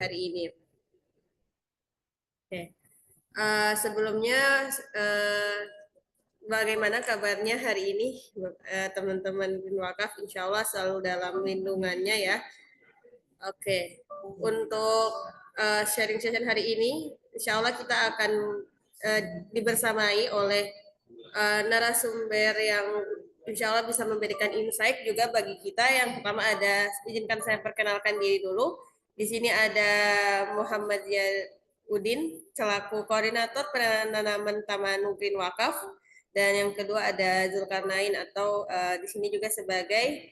hari ini. Oke. Sebelumnya bagaimana kabarnya hari ini teman-teman Bin Wakaf? Insya Allah selalu dalam lindungannya ya. Oke, untuk sharing session hari ini, insya Allah kita akan dibersamai oleh narasumber yang insya Allah bisa memberikan insight juga bagi kita. Yang pertama ada, izinkan saya perkenalkan diri dulu. Di sini ada Muhammad Udin selaku koordinator penanaman Taman Green Wakaf, dan yang kedua ada Zulkarnain atau di sini juga sebagai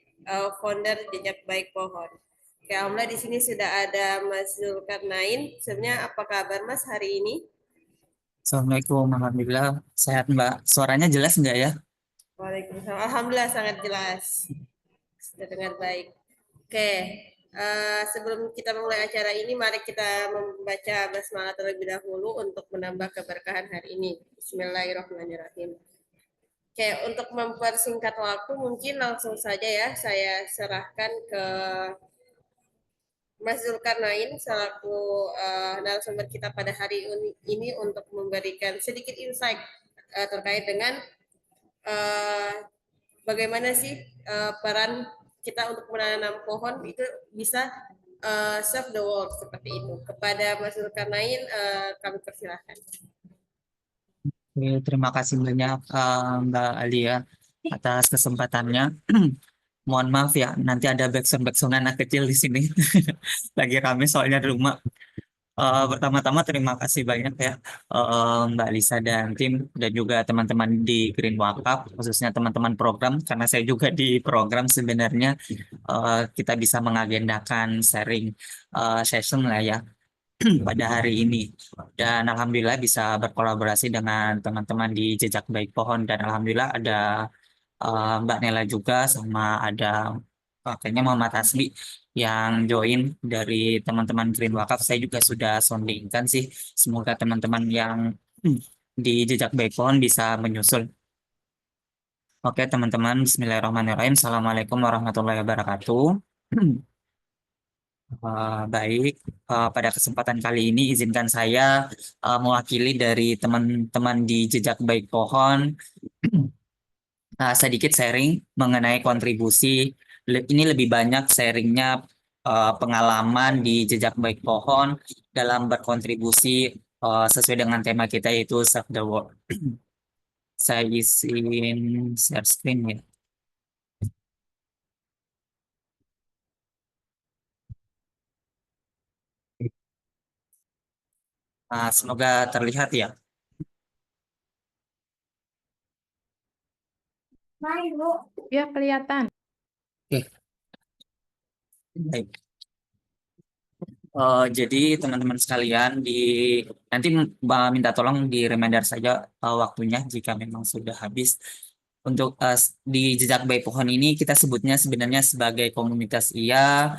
founder Jejak Baik Pohon. Oke, Alhamdulillah di sini sudah ada Mas Zulkarnain. Sebenarnya apa kabar Mas hari ini? Assalamualaikum, alhamdulillah sehat Mbak. Suaranya jelas nggak ya? Waalaikumsalam. Alhamdulillah sangat jelas. Sudah dengar baik. Oke, sebelum kita memulai acara ini, mari kita membaca basmalah terlebih dahulu untuk menambah keberkahan hari ini. Bismillahirrahmanirrahim. Oke, untuk mempersingkat waktu, mungkin langsung saja ya saya serahkan ke Mas Zulkarnain selaku narasumber kita pada hari ini untuk memberikan sedikit insight terkait dengan bagaimana sih peran kita untuk menanam pohon itu bisa serve the world seperti itu. Kepada Mas Zulkarnain kami persilahkan. Oke, terima kasih banyak Mbak Alia atas kesempatannya. Mohon maaf ya, nanti ada backsound anak kecil di sini. Lagi rame soalnya di rumah. Pertama-tama terima kasih banyak ya Mbak Lisa dan tim dan juga teman-teman di Green Wakaf, khususnya teman-teman program, karena saya juga di program sebenarnya kita bisa mengagendakan sharing session lah ya pada hari ini. Dan alhamdulillah bisa berkolaborasi dengan teman-teman di Jejak Baik Pohon, dan alhamdulillah ada Mbak Nela juga, sama ada kayaknya Muhammad Hasbi yang join dari teman-teman Green Wakaf. Saya juga sudah soundingkan sih. Semoga teman-teman yang di Jejak Baik Pohon bisa menyusul. Oke teman-teman, Bismillahirrahmanirrahim. Assalamualaikum warahmatullahi wabarakatuh. Baik, pada kesempatan kali ini izinkan saya mewakili dari teman-teman di Jejak Baik Pohon sedikit sharing mengenai kontribusi. Ini lebih banyak sharingnya pengalaman di Jejak Baik Pohon dalam berkontribusi sesuai dengan tema kita yaitu Save the World. Saya izin share screen ya. Semoga terlihat ya. Ya, kelihatan. Oke, baik. Jadi teman-teman sekalian nanti minta tolong di reminder saja waktunya jika memang sudah habis. Untuk di Jejak Baik Pohon ini kita sebutnya sebenarnya sebagai komunitas iya,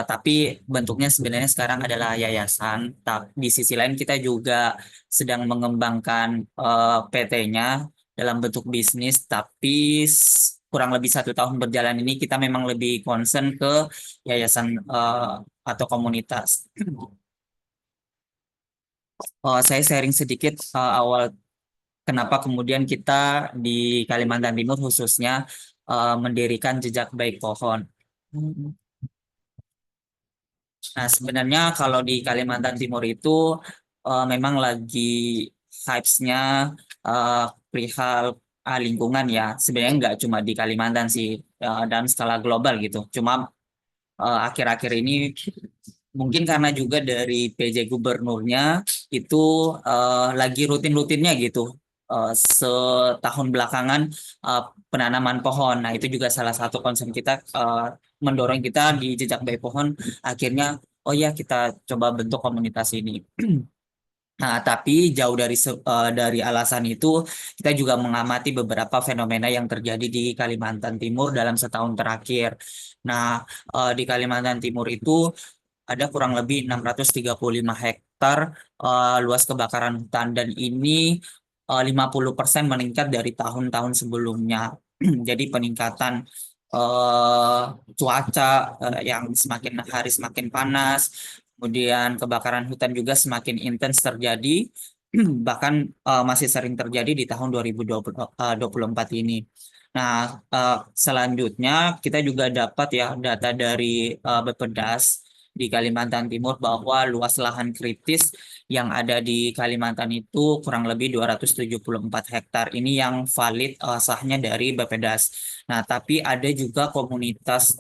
tapi bentuknya sebenarnya sekarang adalah yayasan. Di sisi lain kita juga sedang mengembangkan PT-nya dalam bentuk bisnis, tapi kurang lebih 1 tahun berjalan ini kita memang lebih concern ke yayasan atau komunitas. Saya sharing sedikit awal kenapa kemudian kita di Kalimantan Timur khususnya mendirikan Jejak Baik Pohon. Nah, sebenarnya kalau di Kalimantan Timur itu memang lagi hypes-nya uh, perihal lingkungan ya. Sebenarnya nggak cuma di Kalimantan sih, dalam skala global gitu. Cuma akhir-akhir ini mungkin karena juga dari PJ Gubernurnya itu lagi rutin-rutinnya gitu. Setahun belakangan uh, penanaman pohon. Nah, itu juga salah satu concern kita, mendorong kita di Jejak Baik Pohon akhirnya oh ya kita coba bentuk komunitas ini. Nah, tapi jauh dari alasan itu, kita juga mengamati beberapa fenomena yang terjadi di Kalimantan Timur dalam setahun terakhir. Nah, di Kalimantan Timur itu ada kurang lebih 635 hektar luas kebakaran hutan, dan ini 50% meningkat dari tahun-tahun sebelumnya. Jadi peningkatan eh, cuaca yang semakin hari semakin panas, Kemudian kebakaran hutan juga semakin intens terjadi, bahkan masih sering terjadi di tahun 2024 ini. Nah, selanjutnya kita juga dapat ya data dari Bappedas di Kalimantan Timur bahwa luas lahan kritis yang ada di Kalimantan itu kurang lebih 274 hektar. Ini yang valid sahnya dari Bappedas. Nah, tapi ada juga komunitas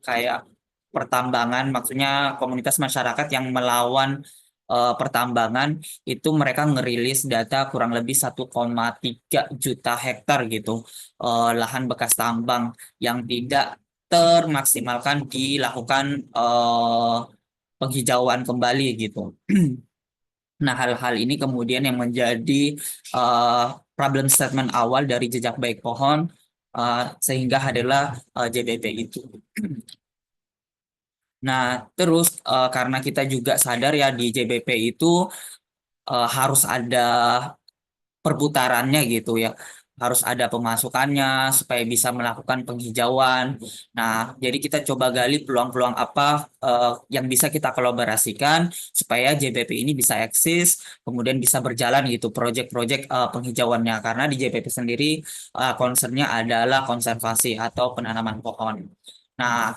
kayak pertambangan, maksudnya komunitas masyarakat yang melawan pertambangan itu mereka ngerilis data kurang lebih 1,3 juta hektar gitu lahan bekas tambang yang tidak termaksimalkan dilakukan penghijauan kembali gitu. Nah, hal-hal ini kemudian yang menjadi problem statement awal dari jejak baik pohon sehingga hadirlah JBP itu. Nah, terus karena kita juga sadar ya di JBP itu harus ada perputarannya gitu ya. Harus ada pemasukannya supaya bisa melakukan penghijauan. Nah, jadi kita coba gali peluang-peluang apa yang bisa kita kolaborasikan supaya JBP ini bisa eksis, kemudian bisa berjalan gitu proyek-proyek penghijauannya. Karena di JBP sendiri concernnya adalah konservasi atau penanaman pohon. Nah,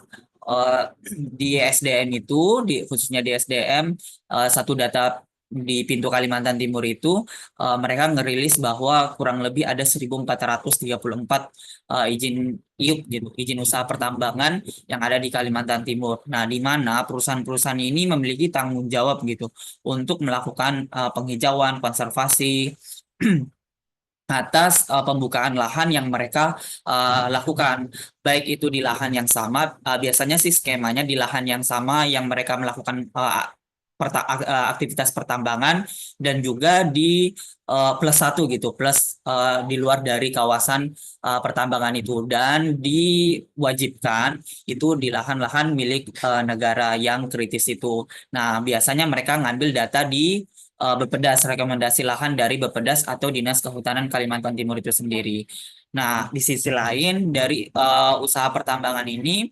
di SDM itu, khususnya di SDM, satu data di pintu Kalimantan Timur itu mereka ngerilis bahwa kurang lebih ada 1.434 izin IUP gitu, izin usaha pertambangan yang ada di Kalimantan Timur. Nah, di mana perusahaan-perusahaan ini memiliki tanggung jawab gitu untuk melakukan penghijauan, konservasi atas pembukaan lahan yang mereka lakukan, baik itu di lahan yang sama, biasanya sih skemanya di lahan yang sama yang mereka melakukan aktivitas pertambangan dan juga di plus satu gitu, plus di luar dari kawasan pertambangan itu dan diwajibkan itu di lahan-lahan milik negara yang kritis itu. Nah, biasanya mereka ngambil data di Bappedas, rekomendasi lahan dari Bappedas atau Dinas Kehutanan Kalimantan Timur itu sendiri. Nah, di sisi lain dari usaha pertambangan ini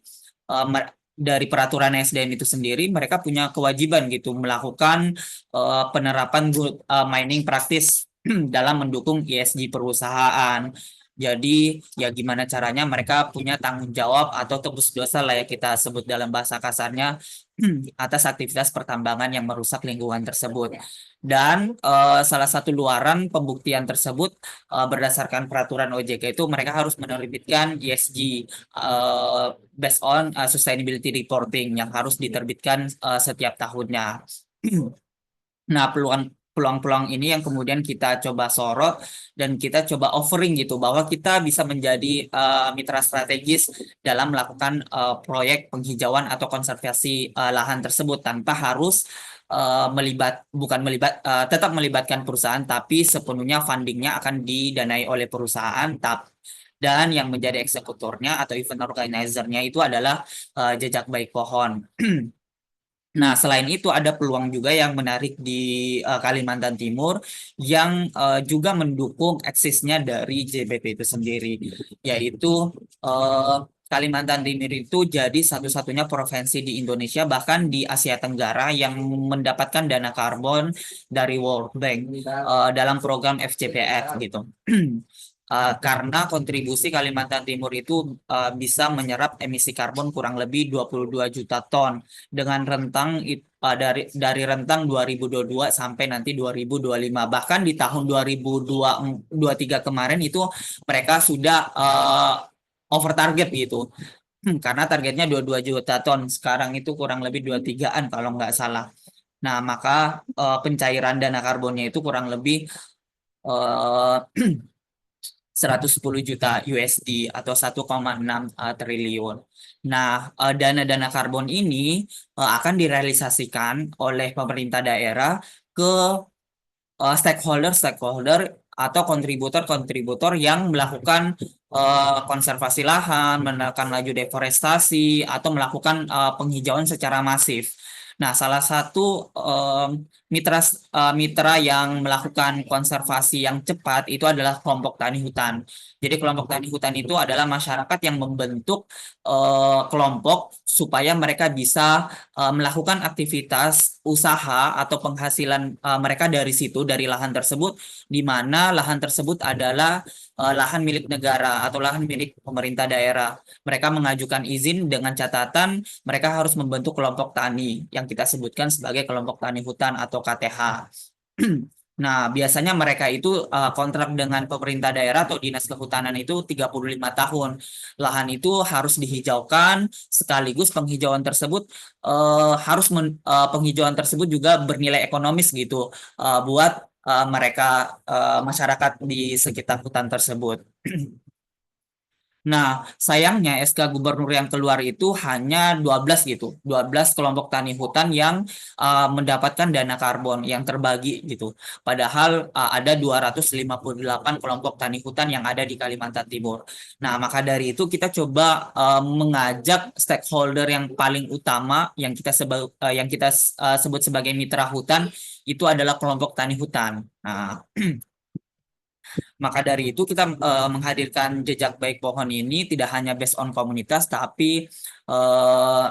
dari peraturan SDM itu sendiri mereka punya kewajiban gitu melakukan penerapan good mining practice dalam mendukung ESG perusahaan. Jadi ya gimana caranya mereka punya tanggung jawab atau tebus dosa lah ya kita sebut dalam bahasa kasarnya atas aktivitas pertambangan yang merusak lingkungan tersebut. Dan salah satu luaran pembuktian tersebut berdasarkan peraturan OJK itu mereka harus menerbitkan ESG based on sustainability reporting yang harus diterbitkan setiap tahunnya. Nah, peluang-peluang ini yang kemudian kita coba sorot dan kita coba offering gitu bahwa kita bisa menjadi mitra strategis dalam melakukan proyek penghijauan atau konservasi lahan tersebut tanpa harus tetap melibatkan perusahaan tapi sepenuhnya fundingnya akan didanai oleh perusahaan dan yang menjadi eksekutornya atau event organizer-nya itu adalah jejak baik pohon. Nah, selain itu ada peluang juga yang menarik di Kalimantan Timur yang juga mendukung eksisnya dari JBP itu sendiri, yaitu Kalimantan Timur itu jadi satu-satunya provinsi di Indonesia bahkan di Asia Tenggara yang mendapatkan dana karbon dari World Bank dalam program FCPF gitu. Karena kontribusi Kalimantan Timur itu bisa menyerap emisi karbon kurang lebih 22 juta ton dengan rentang dari rentang 2022 sampai nanti 2025. Bahkan di tahun 2023 kemarin itu mereka sudah over target gitu. Karena targetnya 22 juta ton, sekarang itu kurang lebih 23-an kalau nggak salah. Nah, maka pencairan dana karbonnya itu kurang lebih 110 juta USD atau 1,6 triliun. Nah, dana-dana karbon ini akan direalisasikan oleh pemerintah daerah ke stakeholder atau kontributor-kontributor yang melakukan konservasi lahan, menekan laju deforestasi, atau melakukan penghijauan secara masif. Nah, salah satu mitra yang melakukan konservasi yang cepat itu adalah kelompok tani hutan. Jadi kelompok tani hutan itu adalah masyarakat yang membentuk kelompok supaya mereka bisa melakukan aktivitas usaha atau penghasilan mereka dari situ, dari lahan tersebut, di mana lahan tersebut adalah lahan milik negara atau lahan milik pemerintah daerah. Mereka mengajukan izin dengan catatan mereka harus membentuk kelompok tani yang kita sebutkan sebagai kelompok tani hutan atau KTH. Nah, biasanya mereka itu kontrak dengan pemerintah daerah atau dinas kehutanan itu 35 tahun. Lahan itu harus dihijaukan, sekaligus penghijauan tersebut penghijauan tersebut juga bernilai ekonomis gitu buat mereka masyarakat di sekitar hutan tersebut. Nah, sayangnya SK Gubernur yang keluar itu hanya 12 gitu. 12 kelompok tani hutan yang mendapatkan dana karbon yang terbagi gitu. Padahal ada 258 kelompok tani hutan yang ada di Kalimantan Timur. Nah, maka dari itu kita coba mengajak stakeholder yang paling utama yang kita sebut sebagai mitra hutan itu adalah kelompok tani hutan. Nah, maka dari itu kita menghadirkan jejak baik pohon ini tidak hanya based on komunitas tapi eh,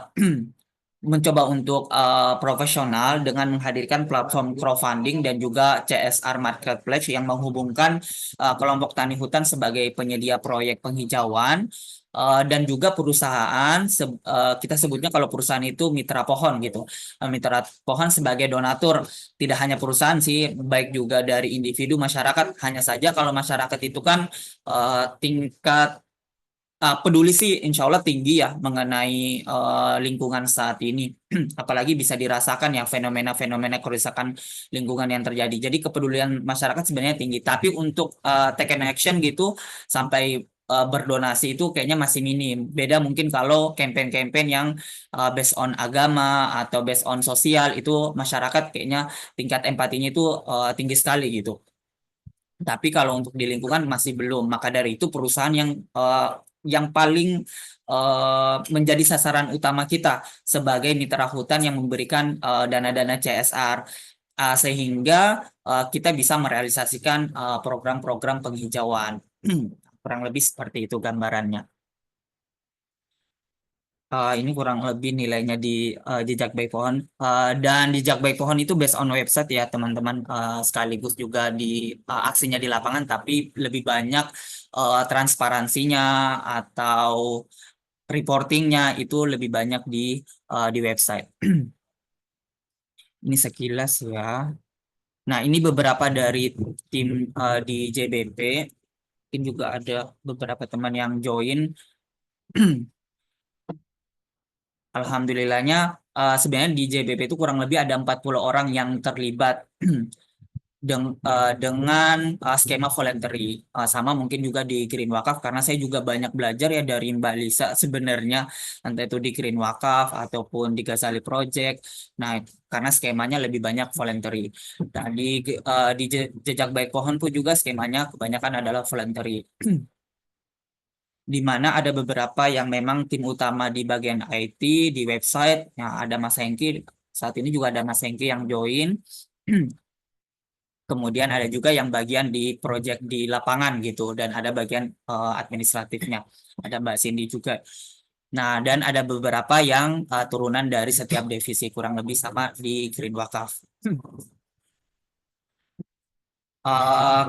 mencoba untuk profesional dengan menghadirkan platform crowdfunding dan juga CSR Marketplace yang menghubungkan kelompok tani hutan sebagai penyedia proyek penghijauan dan juga perusahaan kita sebutnya kalau perusahaan itu mitra pohon gitu. Mitra pohon sebagai donatur tidak hanya perusahaan sih, baik juga dari individu masyarakat. Hanya saja kalau masyarakat itu kan tingkat peduli sih insya Allah tinggi ya mengenai lingkungan saat ini. Apalagi bisa dirasakan ya fenomena-fenomena kerusakan lingkungan yang terjadi. Jadi kepedulian masyarakat sebenarnya tinggi. Tapi untuk take an action gitu sampai berdonasi itu kayaknya masih minim. Beda mungkin kalau campaign-campaign yang based on agama atau based on sosial itu masyarakat kayaknya tingkat empatinya itu tinggi sekali gitu. Tapi kalau untuk di lingkungan masih belum. Maka dari itu perusahaan yang paling menjadi sasaran utama kita sebagai mitra hutan yang memberikan dana-dana CSR sehingga kita bisa merealisasikan program-program penghijauan. Kurang lebih seperti itu gambarannya. Ini kurang lebih nilainya di jejak baik pohon. Dan jejak baik pohon itu based on website ya teman-teman, sekaligus juga di aksinya di lapangan, tapi lebih banyak transparansinya atau reportingnya itu lebih banyak di website. Ini sekilas ya. Nah, ini beberapa dari tim di JBP. Mungkin juga ada beberapa teman yang join. Alhamdulillahnya sebenarnya di JBP itu kurang lebih ada 40 orang yang terlibat dengan skema voluntary. Sama mungkin juga di Green Wakaf karena saya juga banyak belajar ya dari Mbak Lisa sebenarnya entah itu di Green Wakaf ataupun di Ghazali Project. Nah, karena skemanya lebih banyak voluntary. Nah, di Jejak Baik Pohon pun juga skemanya kebanyakan adalah voluntary. Di mana ada beberapa yang memang tim utama di bagian IT, di website, yang ada Mas Hengki, saat ini juga ada Mas Hengki yang join. Kemudian ada juga yang bagian di project di lapangan gitu, dan ada bagian administratifnya, ada Mbak Cindy juga. Nah, dan ada beberapa yang turunan dari setiap divisi, kurang lebih sama di Green Wakaf.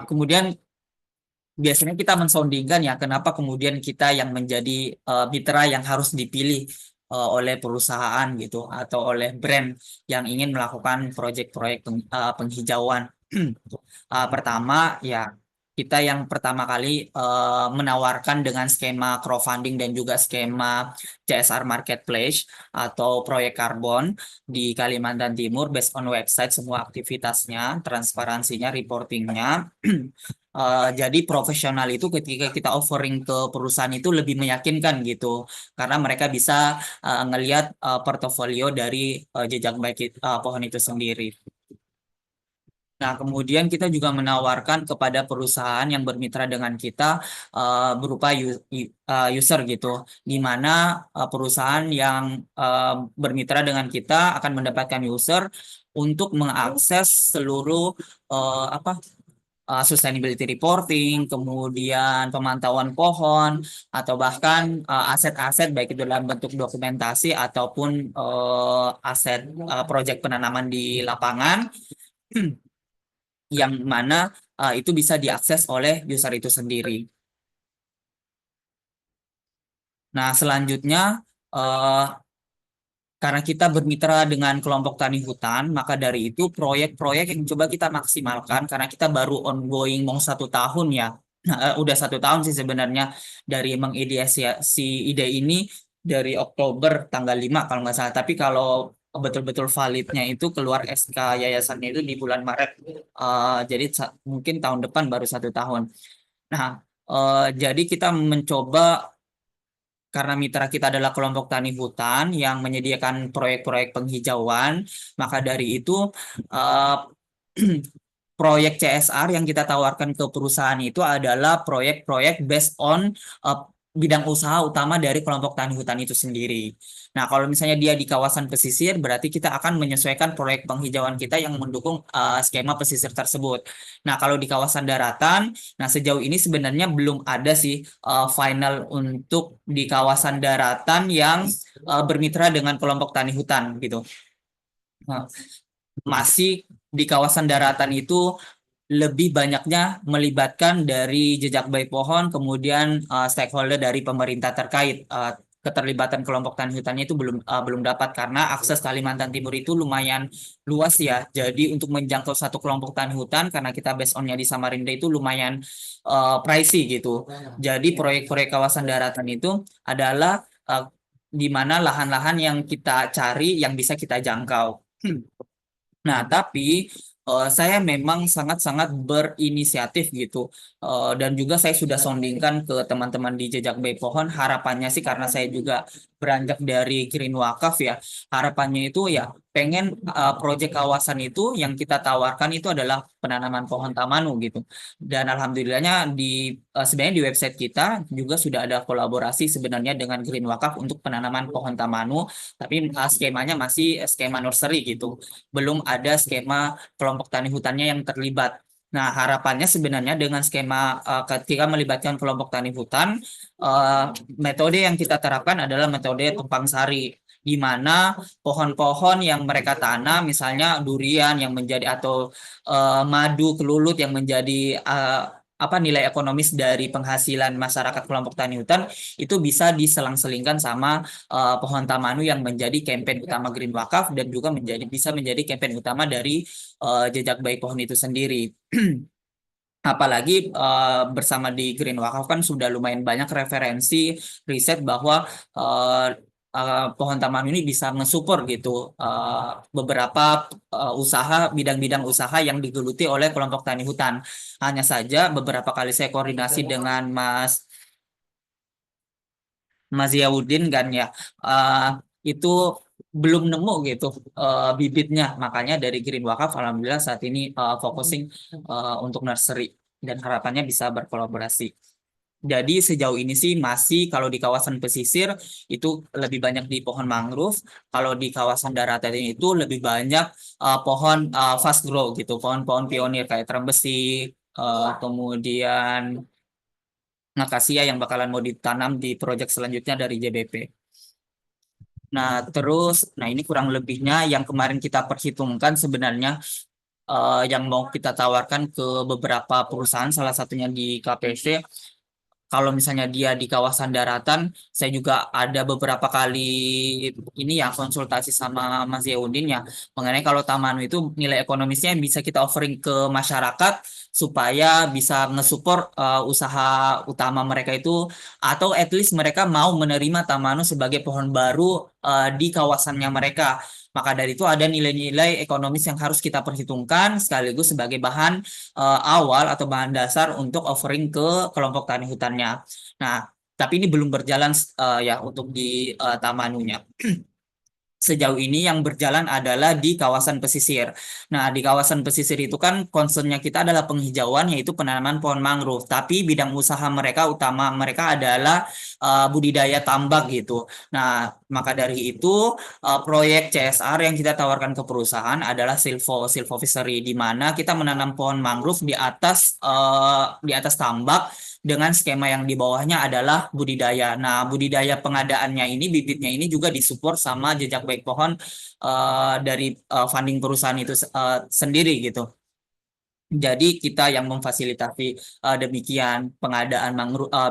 Kemudian biasanya kita mensoundingkan ya kenapa kemudian kita yang menjadi mitra yang harus dipilih oleh perusahaan gitu atau oleh brand yang ingin melakukan proyek-proyek penghijauan. Pertama ya kita yang pertama kali menawarkan dengan skema crowdfunding dan juga skema CSR Marketplace atau proyek karbon di Kalimantan Timur based on website semua aktivitasnya, transparansinya, reportingnya. Jadi profesional itu ketika kita offering ke perusahaan itu lebih meyakinkan gitu karena mereka bisa ngelihat portofolio dari jejak baik pohon itu sendiri. Nah, kemudian kita juga menawarkan kepada perusahaan yang bermitra dengan kita berupa user gitu, di mana perusahaan yang bermitra dengan kita akan mendapatkan user untuk mengakses seluruh sustainability reporting, kemudian pemantauan pohon, atau bahkan aset-aset baik itu dalam bentuk dokumentasi ataupun aset proyek penanaman di lapangan. Yang mana itu bisa diakses oleh user itu sendiri. Nah, selanjutnya karena kita bermitra dengan kelompok tani hutan, maka dari itu proyek-proyek yang coba kita maksimalkan karena kita baru ongoing mau 1 tahun ya. Udah 1 tahun sih sebenarnya dari mengideasi ide ini dari Oktober tanggal 5 kalau nggak salah. Tapi kalau betul-betul validnya itu keluar SK yayasannya itu di bulan Maret. Jadi mungkin tahun depan baru 1 tahun. Nah, jadi kita mencoba karena mitra kita adalah kelompok tani hutan yang menyediakan proyek-proyek penghijauan, maka dari itu eh, proyek CSR yang kita tawarkan ke perusahaan itu adalah proyek-proyek based on bidang usaha utama dari kelompok tani hutan itu sendiri. Nah, kalau misalnya dia di kawasan pesisir, berarti kita akan menyesuaikan proyek penghijauan kita yang mendukung skema pesisir tersebut. Nah, kalau di kawasan daratan, nah sejauh ini sebenarnya belum ada sih final untuk di kawasan daratan yang bermitra dengan kelompok tani hutan gitu. Nah, masih di kawasan daratan itu lebih banyaknya melibatkan dari jejak baik pohon, kemudian stakeholder dari pemerintah terkait. Keterlibatan kelompok tani hutannya itu belum dapat karena akses Kalimantan Timur itu lumayan luas ya. Jadi untuk menjangkau satu kelompok tani hutan karena kita based on-nya di Samarinda itu lumayan pricey gitu. Jadi proyek-proyek kawasan daratan itu adalah di mana lahan-lahan yang kita cari yang bisa kita jangkau. Nah, tapi saya memang sangat-sangat berinisiatif gitu. Dan juga saya sudah soundingkan ke teman-teman di Jejak Baik Pohon. Harapannya sih karena saya juga beranjak dari Green Wakaf ya. Harapannya itu ya pengen proyek kawasan itu yang kita tawarkan itu adalah penanaman pohon tamanu gitu. Dan alhamdulillahnya sebenarnya di website kita juga sudah ada kolaborasi sebenarnya dengan Green Wakaf untuk penanaman pohon tamanu. Tapi skemanya masih skema nursery gitu, belum ada skema kelompok tani hutannya yang terlibat. Nah, harapannya sebenarnya dengan skema ketika melibatkan kelompok tani hutan, metode yang kita terapkan adalah metode tumpang sari, di mana pohon-pohon yang mereka tanam, misalnya durian yang menjadi atau madu kelulut yang menjadi nilai ekonomis dari penghasilan masyarakat kelompok tani hutan itu bisa diselang-selingkan sama pohon tamanu yang menjadi campaign utama Green Wakaf dan juga bisa menjadi campaign utama dari Jejak Baik Pohon itu sendiri. Apalagi bersama di Green Wakaf kan sudah lumayan banyak referensi riset bahwa pohon taman ini bisa mensupport gitu beberapa bidang-bidang usaha yang digeluti oleh kelompok tani hutan. Hanya saja beberapa kali saya koordinasi dengan Mas Ziauddin kan ya, itu belum nemu gitu bibitnya. Makanya dari Green Wakaf alhamdulillah saat ini focusing untuk nursery dan harapannya bisa berkolaborasi. Jadi sejauh ini sih masih kalau di kawasan pesisir itu lebih banyak di pohon mangrove, kalau di kawasan daratan itu lebih banyak pohon fast grow gitu, pohon-pohon pionir kayak trembesi, kemudian akasia yang bakalan mau ditanam di proyek selanjutnya dari JBP. Nah, nah ini kurang lebihnya yang kemarin kita perhitungkan sebenarnya yang mau kita tawarkan ke beberapa perusahaan, salah satunya di KPC. Kalau misalnya dia di kawasan daratan, saya juga ada beberapa kali ini ya konsultasi sama Mas Yaudin ya mengenai kalau Tamanu itu nilai ekonomisnya bisa kita offering ke masyarakat supaya bisa nge-support usaha utama mereka itu atau at least mereka mau menerima Tamanu sebagai pohon baru di kawasannya mereka. Maka dari itu ada nilai-nilai ekonomis yang harus kita perhitungkan sekaligus sebagai bahan awal atau bahan dasar untuk offering ke kelompok tani hutannya. Nah, tapi ini belum berjalan ya untuk di Tamanunya. sejauh ini yang berjalan adalah di kawasan pesisir. Nah, di kawasan pesisir itu kan concernnya kita adalah penghijauan, yaitu penanaman pohon mangrove. Tapi bidang usaha mereka utama mereka adalah budidaya tambak gitu. Nah, maka dari itu proyek CSR yang kita tawarkan ke perusahaan adalah Silvo Fishery, di mana kita menanam pohon mangrove di atas tambak dengan skema yang di bawahnya adalah budidaya. Nah, budidaya pengadaannya ini, bibitnya ini juga disupport sama Jejak Baik Pohon dari funding perusahaan itu sendiri gitu. Jadi kita yang memfasilitasi demikian pengadaan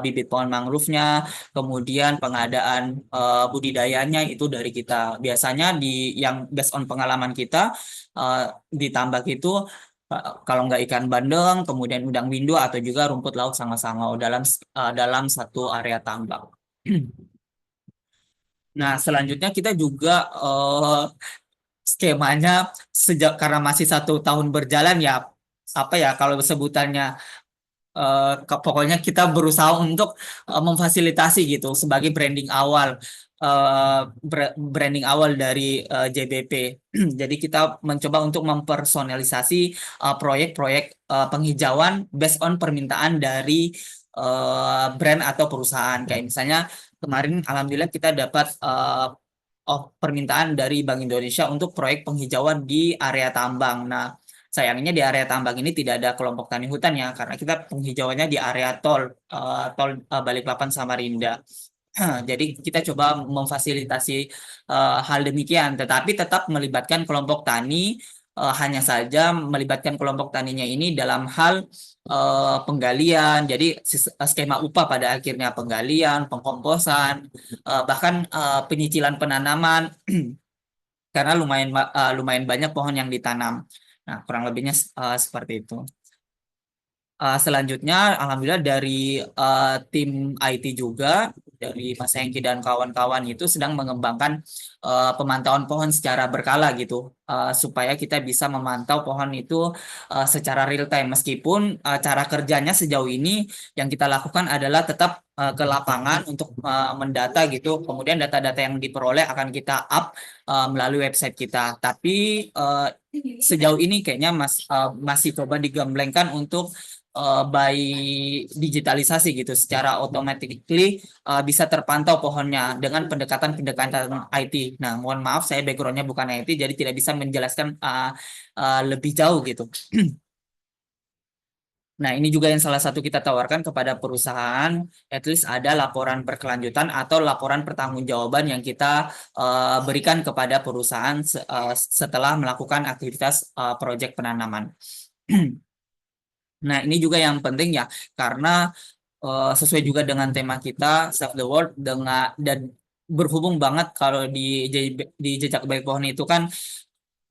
bibit pohon mangrove-nya, kemudian pengadaan budidayanya itu dari kita. Biasanya yang based on pengalaman kita di tambak itu kalau nggak ikan bandeng, kemudian udang windu atau juga rumput laut sangau-sangau dalam satu area tambak. Nah, selanjutnya kita juga skemanya karena masih 1 tahun berjalan ya, apa ya kalau sebutannya, pokoknya kita berusaha untuk memfasilitasi gitu sebagai branding awal dari JBP. Jadi kita mencoba untuk mempersonalisasi proyek-proyek penghijauan based on permintaan dari brand atau perusahaan. Kayak misalnya kemarin alhamdulillah kita dapat permintaan dari Bank Indonesia untuk proyek penghijauan di area tambang. Nah, sayangnya di area tambang ini tidak ada kelompok tani hutan ya, karena kita penghijauannya di area tol Balikpapan Samarinda. Jadi kita coba memfasilitasi hal demikian, tetapi tetap melibatkan kelompok tani, hanya saja melibatkan kelompok taninya ini dalam hal penggalian. Jadi skema upah pada akhirnya penggalian, pengkomposan, bahkan penyicilan penanaman karena lumayan banyak pohon yang ditanam. Nah, kurang lebihnya seperti itu. Selanjutnya, alhamdulillah dari tim IT juga, dari Mas Hengki dan kawan-kawan itu sedang mengembangkan pemantauan pohon secara berkala gitu, supaya kita bisa memantau pohon itu secara real time. Meskipun cara kerjanya sejauh ini yang kita lakukan adalah tetap ke lapangan untuk mendata gitu, kemudian data-data yang diperoleh akan kita up melalui website kita. Tapi sejauh ini kayaknya masih coba digemblengkan untuk by digitalisasi gitu, secara automatically bisa terpantau pohonnya dengan pendekatan IT. Nah, mohon maaf saya backgroundnya bukan IT, jadi tidak bisa menjelaskan lebih jauh gitu. Nah, ini juga yang salah satu kita tawarkan kepada perusahaan, at least ada laporan berkelanjutan atau laporan pertanggungjawaban yang kita berikan kepada perusahaan setelah melakukan aktivitas proyek penanaman. Nah, ini juga yang penting ya, karena sesuai juga dengan tema kita Save the World, dan berhubung banget kalau di Jejak Baik Pohon itu kan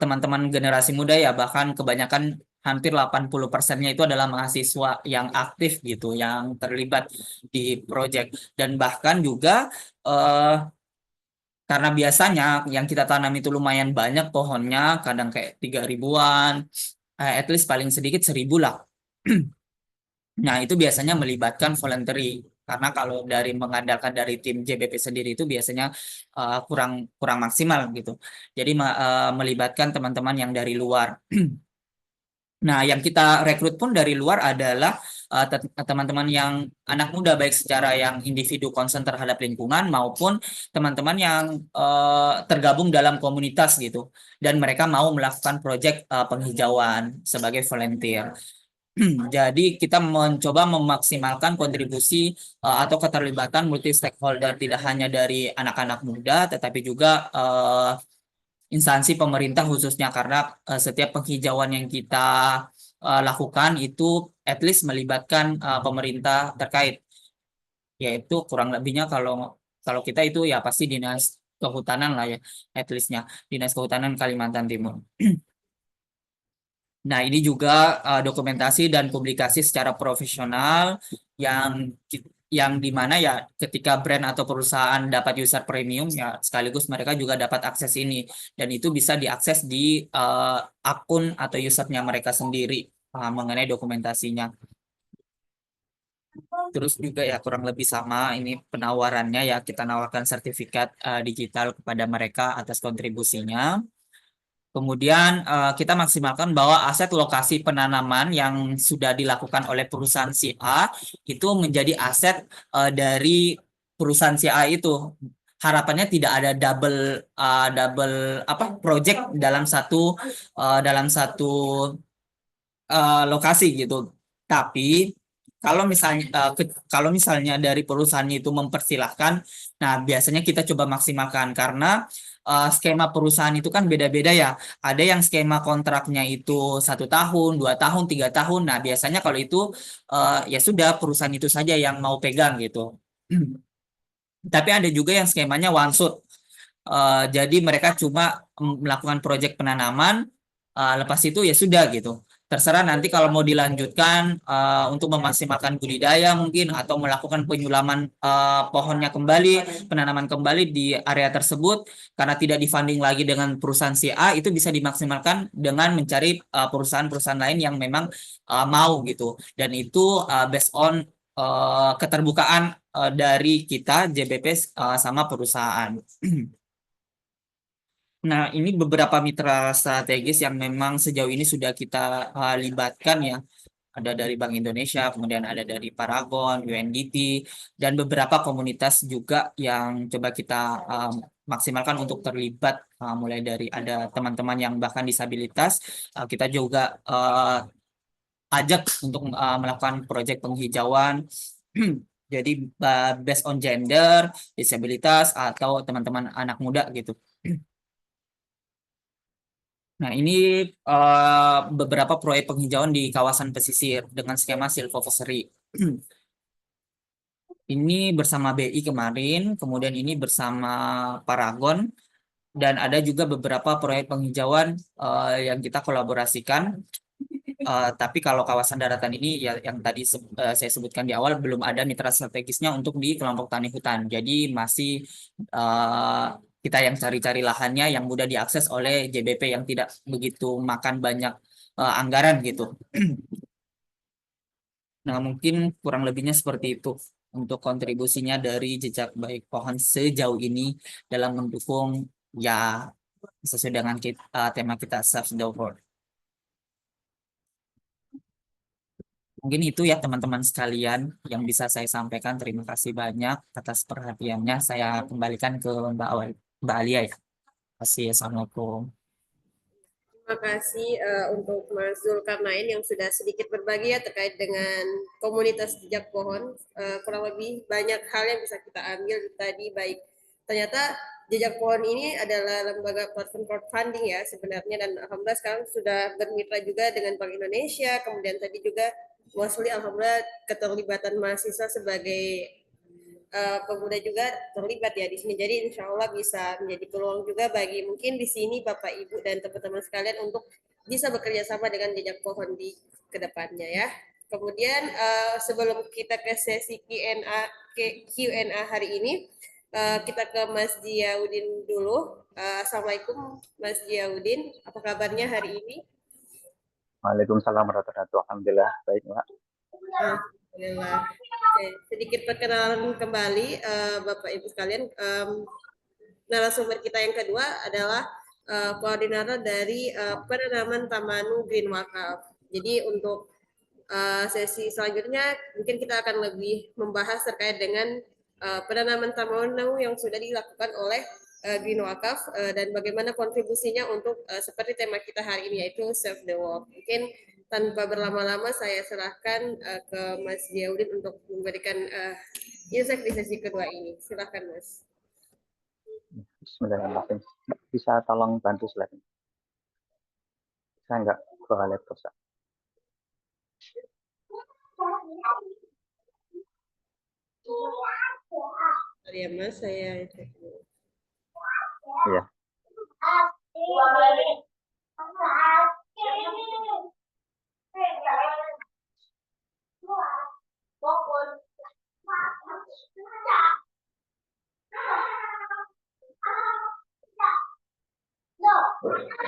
teman-teman generasi muda ya, bahkan kebanyakan hampir 80%-nya itu adalah mahasiswa yang aktif gitu, yang terlibat di proyek. Dan bahkan juga karena biasanya yang kita tanam itu lumayan banyak pohonnya, kadang kayak 3.000-an, at least paling sedikit 1.000 lah. Nah, itu biasanya melibatkan voluntary. Karena kalau dari mengandalkan dari tim JBP sendiri itu biasanya kurang maksimal gitu. Jadi melibatkan teman-teman yang dari luar. Nah, yang kita rekrut pun dari luar adalah teman-teman yang anak muda, baik secara yang individu concern terhadap lingkungan maupun teman-teman yang tergabung dalam komunitas gitu. Dan mereka mau melakukan proyek penghijauan sebagai volunteer. Jadi kita mencoba memaksimalkan kontribusi atau keterlibatan multi stakeholder, tidak hanya dari anak-anak muda, tetapi juga instansi pemerintah khususnya, karena setiap penghijauan yang kita lakukan itu at least melibatkan pemerintah terkait, yaitu kurang lebihnya kalau kita itu ya pasti dinas kehutanan lah ya, at leastnya dinas kehutanan Kalimantan Timur. Nah, ini juga dokumentasi dan publikasi secara profesional yang dimana ya ketika brand atau perusahaan dapat user premium ya sekaligus mereka juga dapat akses ini, dan itu bisa diakses di akun atau usernya mereka sendiri mengenai dokumentasinya. Terus juga ya kurang lebih sama ini penawarannya ya, kita nawarkan sertifikat digital kepada mereka atas kontribusinya. Kemudian kita maksimalkan bahwa aset lokasi penanaman yang sudah dilakukan oleh perusahaan si A itu menjadi aset dari perusahaan si A itu. Harapannya tidak ada double project dalam satu lokasi gitu. Tapi kalau misalnya dari perusahaannya itu mempersilahkan, nah biasanya kita coba maksimalkan karena skema perusahaan itu kan beda-beda ya. Ada yang skema kontraknya itu 1 tahun, 2 tahun, 3 tahun. Nah biasanya kalau itu ya sudah perusahaan itu saja yang mau pegang gitu. Tapi ada juga yang skemanya one shot. Jadi mereka cuma melakukan proyek penanaman, lepas itu ya sudah gitu. Terserah nanti kalau mau dilanjutkan untuk memaksimalkan budidaya mungkin atau melakukan penyulaman pohonnya kembali, penanaman kembali di area tersebut karena tidak difunding lagi dengan perusahaan si A, itu bisa dimaksimalkan dengan mencari perusahaan-perusahaan lain yang memang mau gitu. Dan itu based on keterbukaan dari kita JBP sama perusahaan. Nah, ini beberapa mitra strategis yang memang sejauh ini sudah kita libatkan ya. Ada dari Bank Indonesia, kemudian ada dari Paragon, UNDP, dan beberapa komunitas juga yang coba kita maksimalkan untuk terlibat. Mulai dari ada teman-teman yang bahkan disabilitas, kita juga ajak untuk melakukan proyek penghijauan. Jadi based on gender, disabilitas, atau teman-teman anak muda gitu. Nah, ini beberapa proyek penghijauan di kawasan pesisir dengan skema silvophosery. Ini bersama BI kemarin, kemudian ini bersama Paragon, dan ada juga beberapa proyek penghijauan yang kita kolaborasikan. Tapi kalau kawasan daratan ini ya yang tadi saya sebutkan di awal belum ada mitra strategisnya untuk di kelompok tani hutan. Jadi masih uh, kita yang cari-cari lahannya yang mudah diakses oleh JBP yang tidak begitu makan banyak anggaran gitu. Nah, mungkin kurang lebihnya seperti itu untuk kontribusinya dari jejak baik pohon sejauh ini dalam mendukung ya sesuai dengan tema kita Save the World. Mungkin itu ya teman-teman sekalian yang bisa saya sampaikan. Terima kasih banyak atas perhatiannya. Saya kembalikan ke Mbak Alia ya. Terima kasih. Assalamualaikum. Terima kasih untuk Mas Zulkarnain yang sudah sedikit berbagi ya terkait dengan komunitas jejak pohon. Kurang lebih banyak hal yang bisa kita ambil tadi, baik ternyata jejak pohon ini adalah lembaga platform crowdfunding ya sebenarnya, dan alhamdulillah sekarang sudah bermitra juga dengan Bank Indonesia. Kemudian tadi juga mostly alhamdulillah keterlibatan mahasiswa sebagai pemuda juga terlibat ya di sini. Jadi insya Allah bisa menjadi peluang juga bagi mungkin di sini Bapak Ibu dan teman-teman sekalian untuk bisa bekerja sama dengan jejak pohon di kedepannya ya. Kemudian sebelum kita ke sesi Q&A hari ini, kita ke Mas Ziaudin dulu. Assalamualaikum Mas Ziaudin, apa kabarnya hari ini? Waalaikumsalam warahmatullahi wabarakatuh. Alhamdulillah baik, Mbak. Alhamdulillah. Oke, sedikit perkenalan kembali Bapak Ibu sekalian. Narasumber kita yang kedua adalah koordinator dari penanaman Tamanu Green Wakaf. Jadi untuk sesi selanjutnya mungkin kita akan lebih membahas terkait dengan penanaman Tamanu yang sudah dilakukan oleh Green Wakaf dan bagaimana kontribusinya untuk seperti tema kita hari ini yaitu Save the World. Mungkin tanpa berlama-lama saya serahkan ke Mas Ziaudin untuk memberikan insight di sesi kedua ini. Silakan Mas. Bismillahirrahmanirrahim. Bisa tolong bantu slide? Saya nggak bawa laptop, Pak. Sorry ya Mas, saya cek dulu. Iya.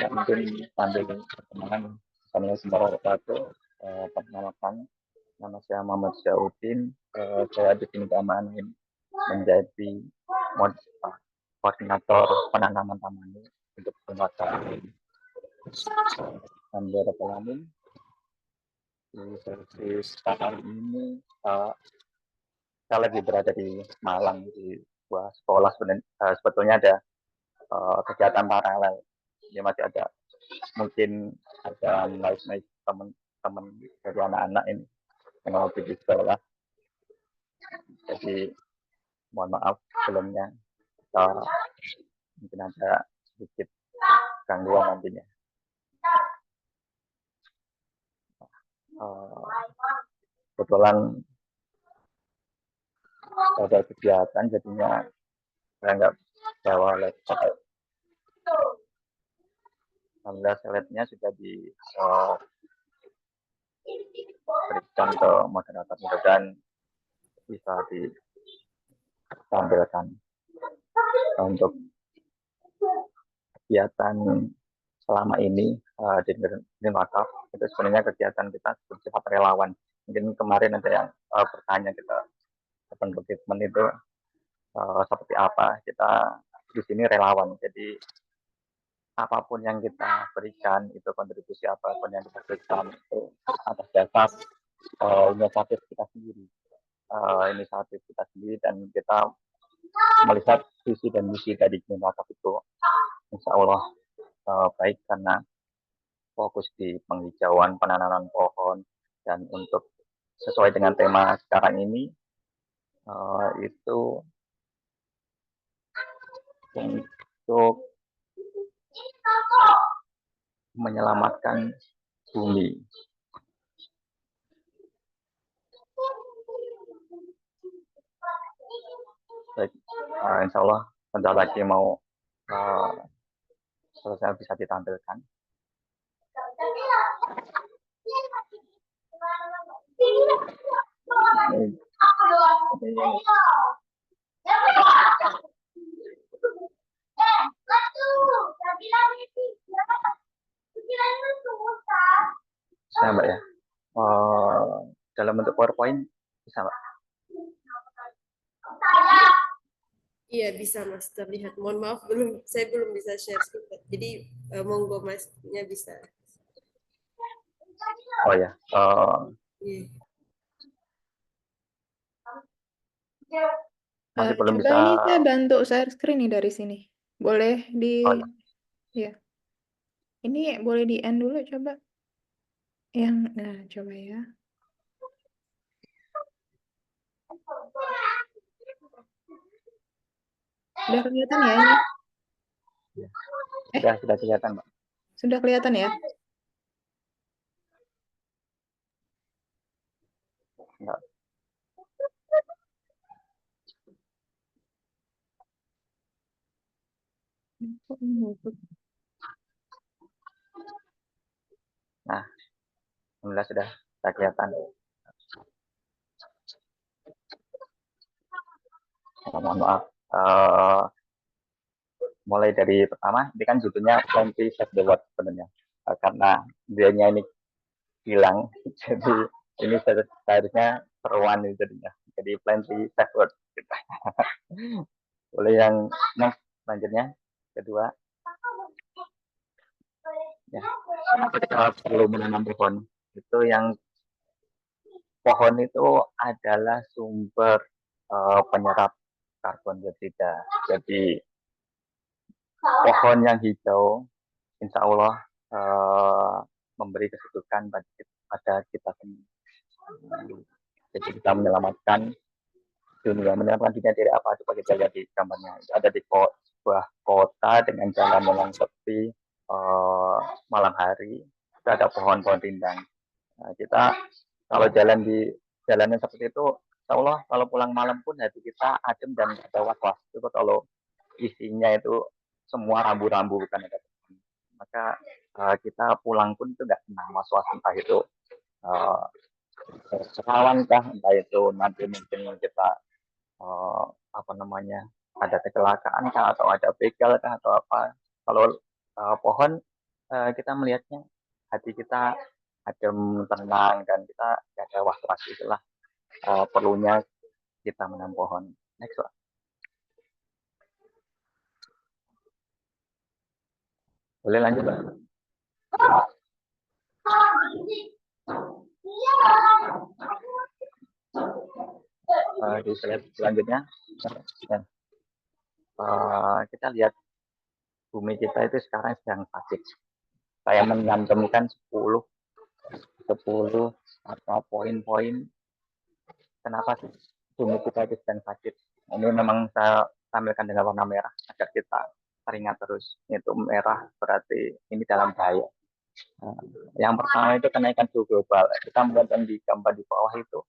Ya, mungkin sambil perkembangan kami sebentar waktu perkenalkan Nama saya Muhammad Syauddin. Saya di sini diamanahin menjadi koordinator penanaman taman untuk penguasaan Alhamdulillah di servis tahun ini saya lagi berada di Malang di sebuah sekolah. Sebetulnya ada kegiatan paralel. Ini masih ada mungkin ada noise teman-teman dari anak-anak ini yang mau di sekolah. Jadi mohon maaf sebelumnya, mungkin ada sedikit gangguan nantinya. Kebetulan ada kegiatan, jadinya saya nggak bawa laptop. Alhamdulillah slide-nya sudah diberikan ke moderator, mudah-mudahan bisa ditampilkan. Untuk kegiatan selama ini di wakaf itu sebenarnya kegiatan kita bersifat relawan. Mungkin kemarin ada yang bertanya kita open recruitment itu seperti apa. Kita di sini relawan, jadi apapun yang kita berikan, itu kontribusi apapun yang kita berikan itu atas dasar inisiatif kita sendiri, dan kita melihat visi dan misi dari wakaf itu insya Allah baik, karena fokus di penghijauan, penanaman pohon, dan untuk sesuai dengan tema sekarang ini itu untuk menyelamatkan bumi. Baik, insya Allah sebentar lagi mau selesai, bisa ditampilkan. Saya Mbak ya, dalam bentuk PowerPoint bisa Mbak? Iya bisa Mas, terlihat. Mohon maaf saya belum bisa share screen. Jadi monggo Masnya bisa. Oh ya. Masih belum Coba bisa. ini saya bantu share screen nih dari sini. Boleh di Oh, ya. ya. Ini boleh di end dulu coba. Nah, coba ya. Sudah kelihatan ya ini? Sudah kelihatan Mbak. Sudah kelihatan ya? Enggak. Nah, alhamdulillah sudah kelihatan. Mohon maaf. Mulai dari pertama, ini kan judulnya Plenty Save the World sebenarnya. Karena dianya ini hilang, jadi ini seharusnya seruan jadinya. Jadi Plenty Save the World. Boleh yang selanjutnya, kedua. Ya, kita perlu menanam pohon. Itu yang pohon itu adalah sumber penyerap karbon dioksida. Jadi pohon yang hijau, insya Allah memberi kesejukan pada kita semua. Jadi kita menyelamatkan dunia dari apa? Coba kita lihat di gambarnya. Ada di sebuah kota dengan jalan yang sepi, malam hari, kita ada pohon-pohon rindang. Nah, kita kalau jalan di jalanan seperti itu, insya Allah kalau pulang malam pun hati kita adem dan ada was-was. Itu kalau isinya itu semua rambu-rambu, bukan ada pohon, maka kita pulang pun itu nggak tenang, was-was, entah itu rawan kah, entah itu nanti mungkin kita ada kecelakaan kah, atau ada begal kah, atau apa. Kalau pohon kita melihatnya hati kita adem, tenang, dan kita nggak ada was-was. Itulah perlunya kita menanam pohon. Next, Pak. Boleh lanjut, Pak. Di slide selanjutnya, kita lihat bumi kita itu sekarang sedang sakit. Saya menyantumkan 10 atau poin-poin kenapa sih bumi kita itu sedang sakit. Ini memang saya tampilkan dengan warna merah agar kita teringat terus. Itu merah berarti ini dalam bahaya. Yang pertama itu kenaikan suhu global. Kita melihat di gambar di bawah itu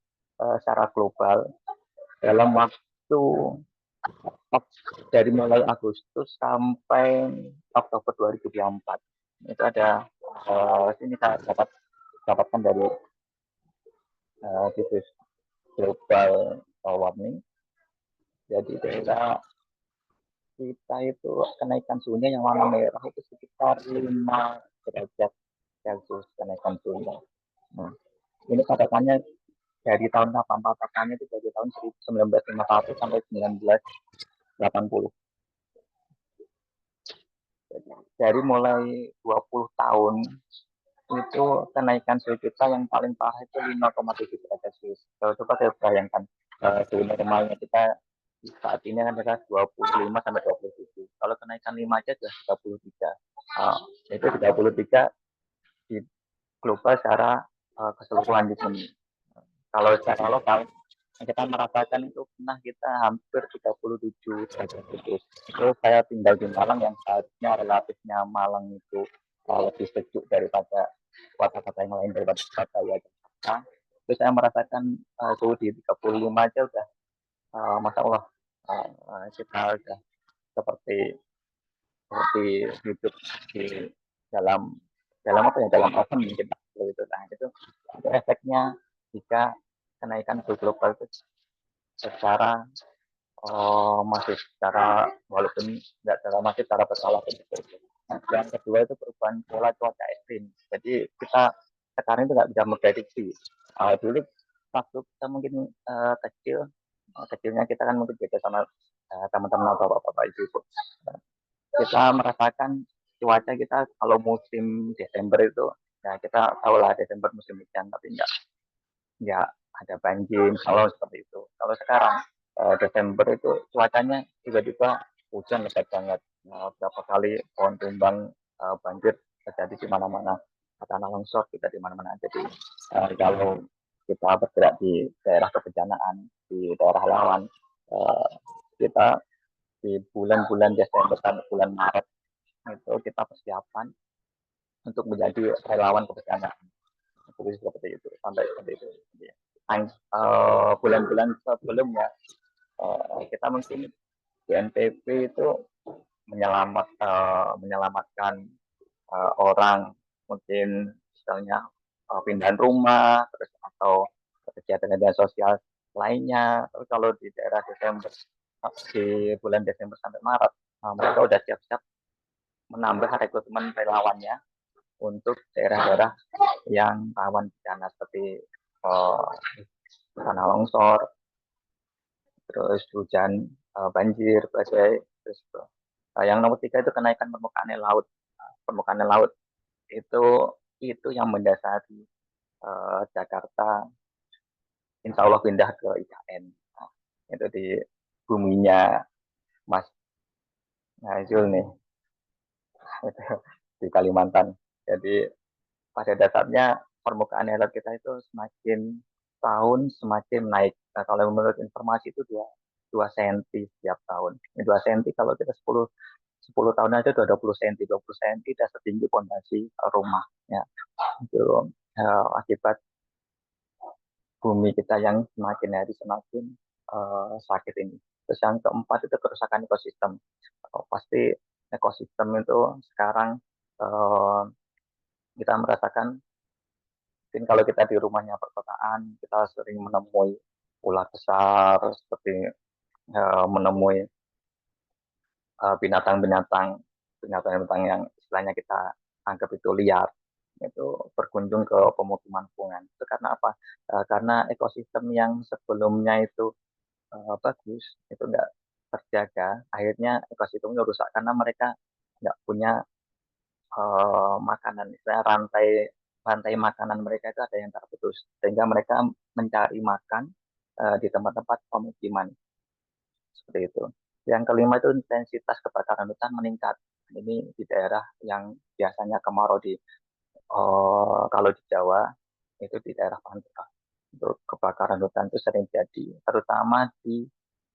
secara global dalam waktu dari mulai Agustus sampai Oktober 2024 itu ada sini saya dapatkan dari situs global warming. Jadi daerah kita itu kenaikan suhunya yang warna merah itu sekitar 5 derajat Celcius kenaikan suhunya. Nah, ini patokannya dari tahun kapan? Patokannya itu dari tahun 1951 sampai 1980. Dari mulai 20 tahun itu kenaikan suhu kita yang paling parah itu 5,7 derajat Celcius. Kalau coba saya bayangkan suhu normalnya kita saat ini kan adalah 25 sampai 27. Kalau kenaikan 5 aja sudah 33. Itu 33 di global secara keseluruhan di sini. Kalau secara lokal kita merasakan itu pernah kita hampir 37 derajat Celcius. Itu saya tinggal di Malang yang seharusnya relatifnya Malang itu lebih sejuk daripada kota-kota yang lain daripada Surabaya. Terus saya merasakan suhu di 35 aja udah Masya Allah kita udah seperti hidup di dalam apa ya, dalam oven mungkin itu. Nah, itu efeknya jika kenaikan suhu global itu secara masif, secara walaupun tidak secara masif, secara berkala. Yang kedua itu perubahan pola cuaca ekstrim. Jadi kita sekarang itu nggak bisa memprediksi. Dulu waktu kita mungkin kecilnya kita kan mungkin beda sama teman-teman atau bapak-bapak ibu. Kita merasakan cuaca kita kalau musim Desember itu, ya kita tahu lah Desember musim hujan, tapi nggak ada banjir kalau seperti itu. Kalau sekarang Desember itu cuacanya tiba-tiba hujan lebat banget. Berapa kali pohon tumbang, banjir terjadi di mana-mana, tanah longsor juga di mana-mana. Jadi kalau kita bergerak di daerah kebencanaan, di daerah rawan, kita di bulan-bulan Desember sampai bulan Maret itu kita persiapan untuk menjadi relawan kebencanaan. Seperti itu, sampai seperti itu. Bulan-bulan sebelumnya kita mungkin BNPB itu menyelamatkan orang, mungkin misalnya pindahan rumah terus atau kegiatan sosial lainnya. Tapi kalau di daerah Desember, di bulan Desember sampai Maret, mereka udah siap-siap menambah rekrutmen relawannya untuk daerah-daerah yang rawan bencana seperti tanah longsor, terus hujan, banjir, badai. Terus yang nomor 3 itu kenaikan permukaan laut. Permukaan laut itu yang mendasari Jakarta, insya Allah pindah ke IKN. Nah, itu di buminya Mas Nazul nih, itu di Kalimantan. Jadi pada dasarnya permukaan laut kita itu semakin tahun semakin naik. Nah, kalau menurut informasi itu 2 cm setiap tahun. Ini 2 cm kalau kita 10 tahun aja udah 20 cm. 20 cm dan setinggi fondasi rumah. Ya. Itu akibat bumi kita yang semakin hari semakin sakit ini. Terus yang keempat itu kerusakan ekosistem. Pasti ekosistem itu sekarang kita merasakan, mungkin kalau kita di rumahnya perkotaan, kita sering menemui ular besar, seperti menemui binatang-binatang yang istilahnya kita anggap itu liar. itu berkunjung ke pemukiman lingkungan. Itu karena apa? Karena ekosistem yang sebelumnya itu bagus, itu enggak terjaga, akhirnya ekosistemnya rusak karena mereka nggak punya makanan, misalnya rantai rantai makanan mereka itu ada yang terputus, sehingga mereka mencari makan di tempat-tempat pemukiman seperti itu. Yang kelima itu intensitas kebakaran hutan meningkat. Ini di daerah yang biasanya kemarau kalau di Jawa itu di daerah pantai. Untuk kebakaran hutan itu sering jadi, terutama di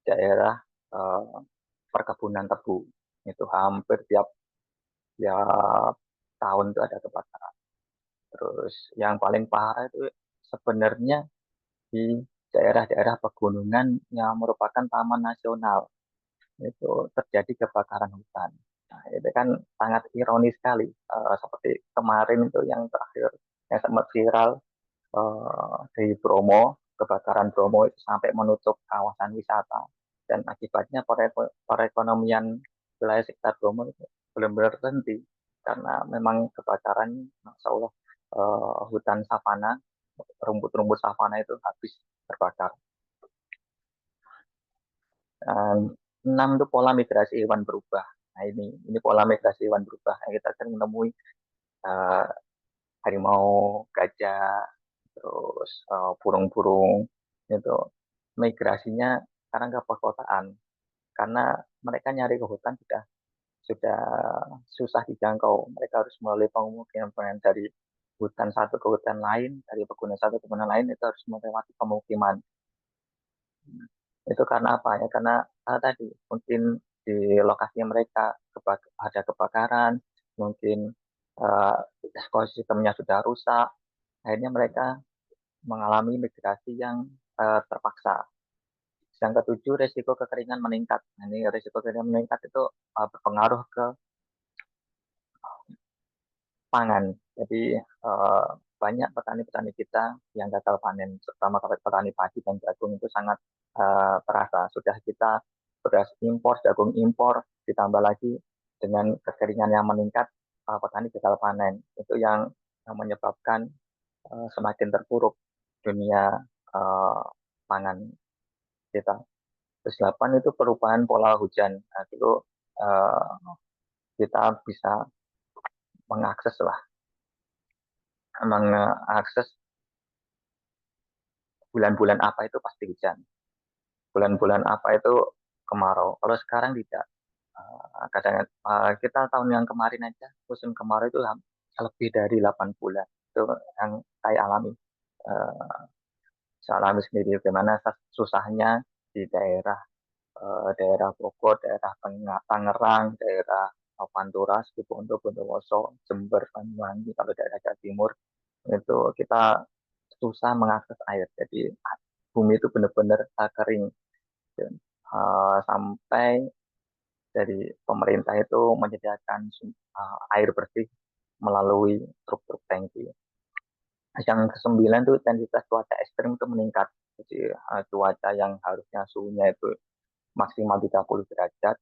daerah eh, perkebunan tebu. Itu hampir tiap tahun itu ada kebakaran. Terus yang paling parah itu sebenarnya di daerah-daerah pegunungan yang merupakan taman nasional. Itu terjadi kebakaran hutan. Nah, itu kan sangat ironis sekali. Seperti kemarin itu yang terakhir yang sempat viral di Bromo, kebakaran Bromo itu sampai menutup kawasan wisata. Dan akibatnya perekonomian wilayah sekitar Bromo itu belum berhenti karena memang kebakaran, Masya Allah, hutan savana, rumput-rumput savana itu habis terbakar. Dan 6 itu pola migrasi hewan berubah. Nah ini pola migrasi hewan berubah. Nah, kita sering menemui uh, harimau, gajah, terus burung-burung itu migrasinya sekarang ke perkotaan karena mereka nyari ke hutan sudah susah dijangkau. Mereka harus melalui pemukiman dari hutan satu ke hutan lain, dari pegunungan satu ke pegunungan lain itu harus melewati pemukiman. Itu karena apa ya? Karena tadi mungkin di lokasi mereka ada kebakaran, mungkin uh, ekosistemnya sudah rusak, akhirnya mereka mengalami migrasi yang terpaksa. Yang ketujuh, resiko kekeringan meningkat. Nah, ini resiko kekeringan meningkat itu berpengaruh ke pangan. Jadi banyak petani-petani kita yang gagal panen, terutama petani padi dan jagung itu sangat terasa. Sudah kita beras impor, jagung impor, ditambah lagi dengan kekeringan yang meningkat, petani gagal panen. Itu yang menyebabkan semakin terpuruk dunia pangan kita. Terus 8 itu perubahan pola hujan. Nah, itu uh, kita bisa mengakses lah, mengakses bulan-bulan apa itu pasti hujan, bulan-bulan apa itu kemarau. Kalau sekarang tidak. Kadang kita tahun yang kemarin aja musim kemarau itu lebih dari 8 bulan. Itu yang saya alami. Uh, saya alami sendiri bagaimana susahnya di daerah Bogor, daerah Tangerang, daerah Pantura, Situbondo, Bondowoso, Jember, Banyuwangi, kalau daerah Jawa Timur itu kita susah mengakses air. Jadi bumi itu benar-benar kering. Dan, sampai dari pemerintah itu menyediakan air bersih melalui truk-truk tangki. Yang kesembilan itu intensitas cuaca ekstrim itu meningkat. Jadi cuaca yang harusnya suhunya itu maksimal 30 derajat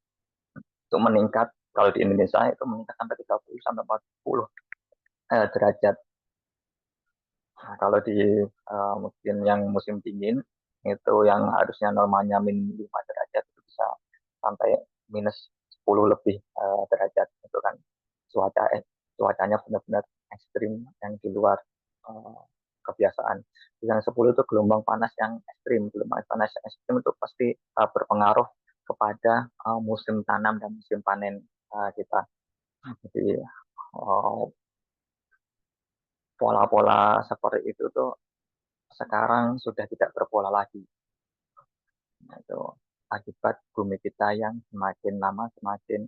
itu meningkat, kalau di Indonesia itu meningkat sampai 30 sampai 40 derajat. Nah, kalau di mungkin yang musim dingin itu yang harusnya normalnya min 5 derajat itu bisa sampai minus 10 lebih derajat. Itu kan cuacanya benar-benar ekstrim yang di luar uh, kebiasaan. Yang 10 itu gelombang panas yang ekstrim. Gelombang panas yang ekstrim itu pasti berpengaruh kepada musim tanam dan musim panen kita. Jadi pola-pola seperti itu tuh sekarang sudah tidak berpola lagi. Nah, itu akibat bumi kita yang semakin lama semakin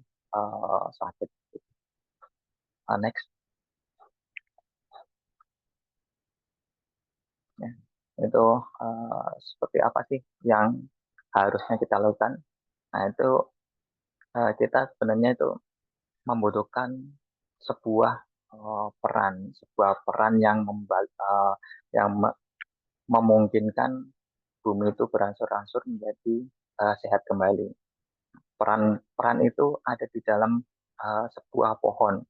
sakit. Next, ya. Itu seperti apa sih yang harusnya kita lakukan? Nah, itu kita sebenarnya itu membutuhkan sebuah peran yang yang memungkinkan bumi itu berangsur-angsur menjadi sehat kembali. Peran itu ada di dalam sebuah pohon.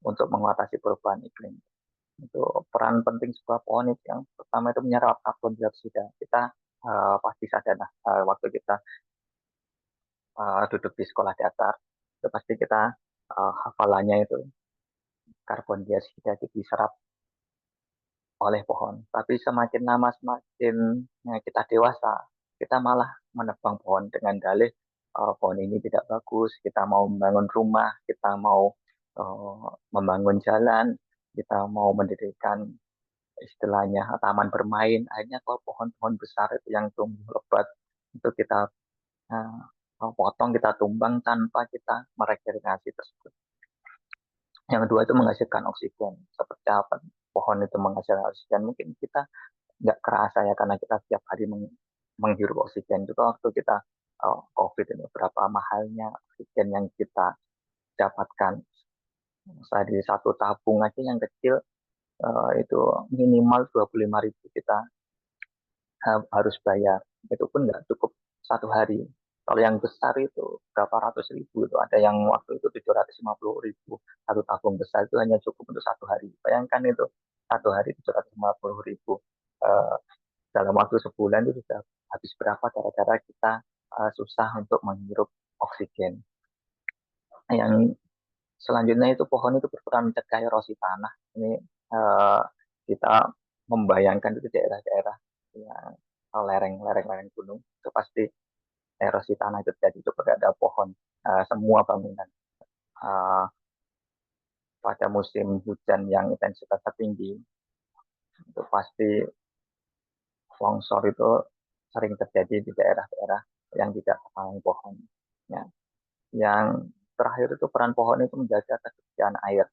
untuk mengatasi perubahan iklim. Itu peran penting sebuah pohon itu yang pertama itu menyerap karbon dioksida. Kita pasti sadar waktu kita duduk di sekolah dasar itu pasti kita hafalannya itu karbon dioksida itu diserap oleh pohon. Tapi semakin lama semakin kita dewasa, kita malah menebang pohon dengan dalih pohon ini tidak bagus, kita mau membangun rumah, kita mau membangun jalan, kita mau mendirikan istilahnya taman bermain. Akhirnya kalau pohon-pohon besar itu yang tumbuh lebat itu kita potong, kita tumbang tanpa kita meregenerasi tersebut. Yang kedua itu menghasilkan oksigen. Seperti apa pohon itu menghasilkan oksigen? Mungkin kita nggak kerasa ya karena kita setiap hari menghirup oksigen. Juga waktu kita COVID ini berapa mahalnya oksigen yang kita dapatkan. Saya di satu tabung aja yang kecil itu minimal 25.000 kita harus bayar. Itu pun nggak cukup satu hari. Kalau yang besar itu berapa ratus ribu, itu ada yang waktu itu 750.000. Satu tabung besar itu hanya cukup untuk satu hari. Bayangkan itu satu hari 750.000. Dalam waktu sebulan itu sudah habis berapa gara-gara kita susah untuk menghirup oksigen. Yang selanjutnya itu pohon itu berperan mencegah erosi tanah. Ini kita membayangkan itu daerah-daerah yang lereng-lereng gunung itu pasti erosi tanah itu terjadi itu ada pohon. Semua bangunan pada musim hujan yang intensitasnya tinggi itu pasti longsor itu sering terjadi di daerah-daerah yang tidak tertanam pohon. Ya. Yang terakhir itu peran pohon itu menjaga ketersediaan air.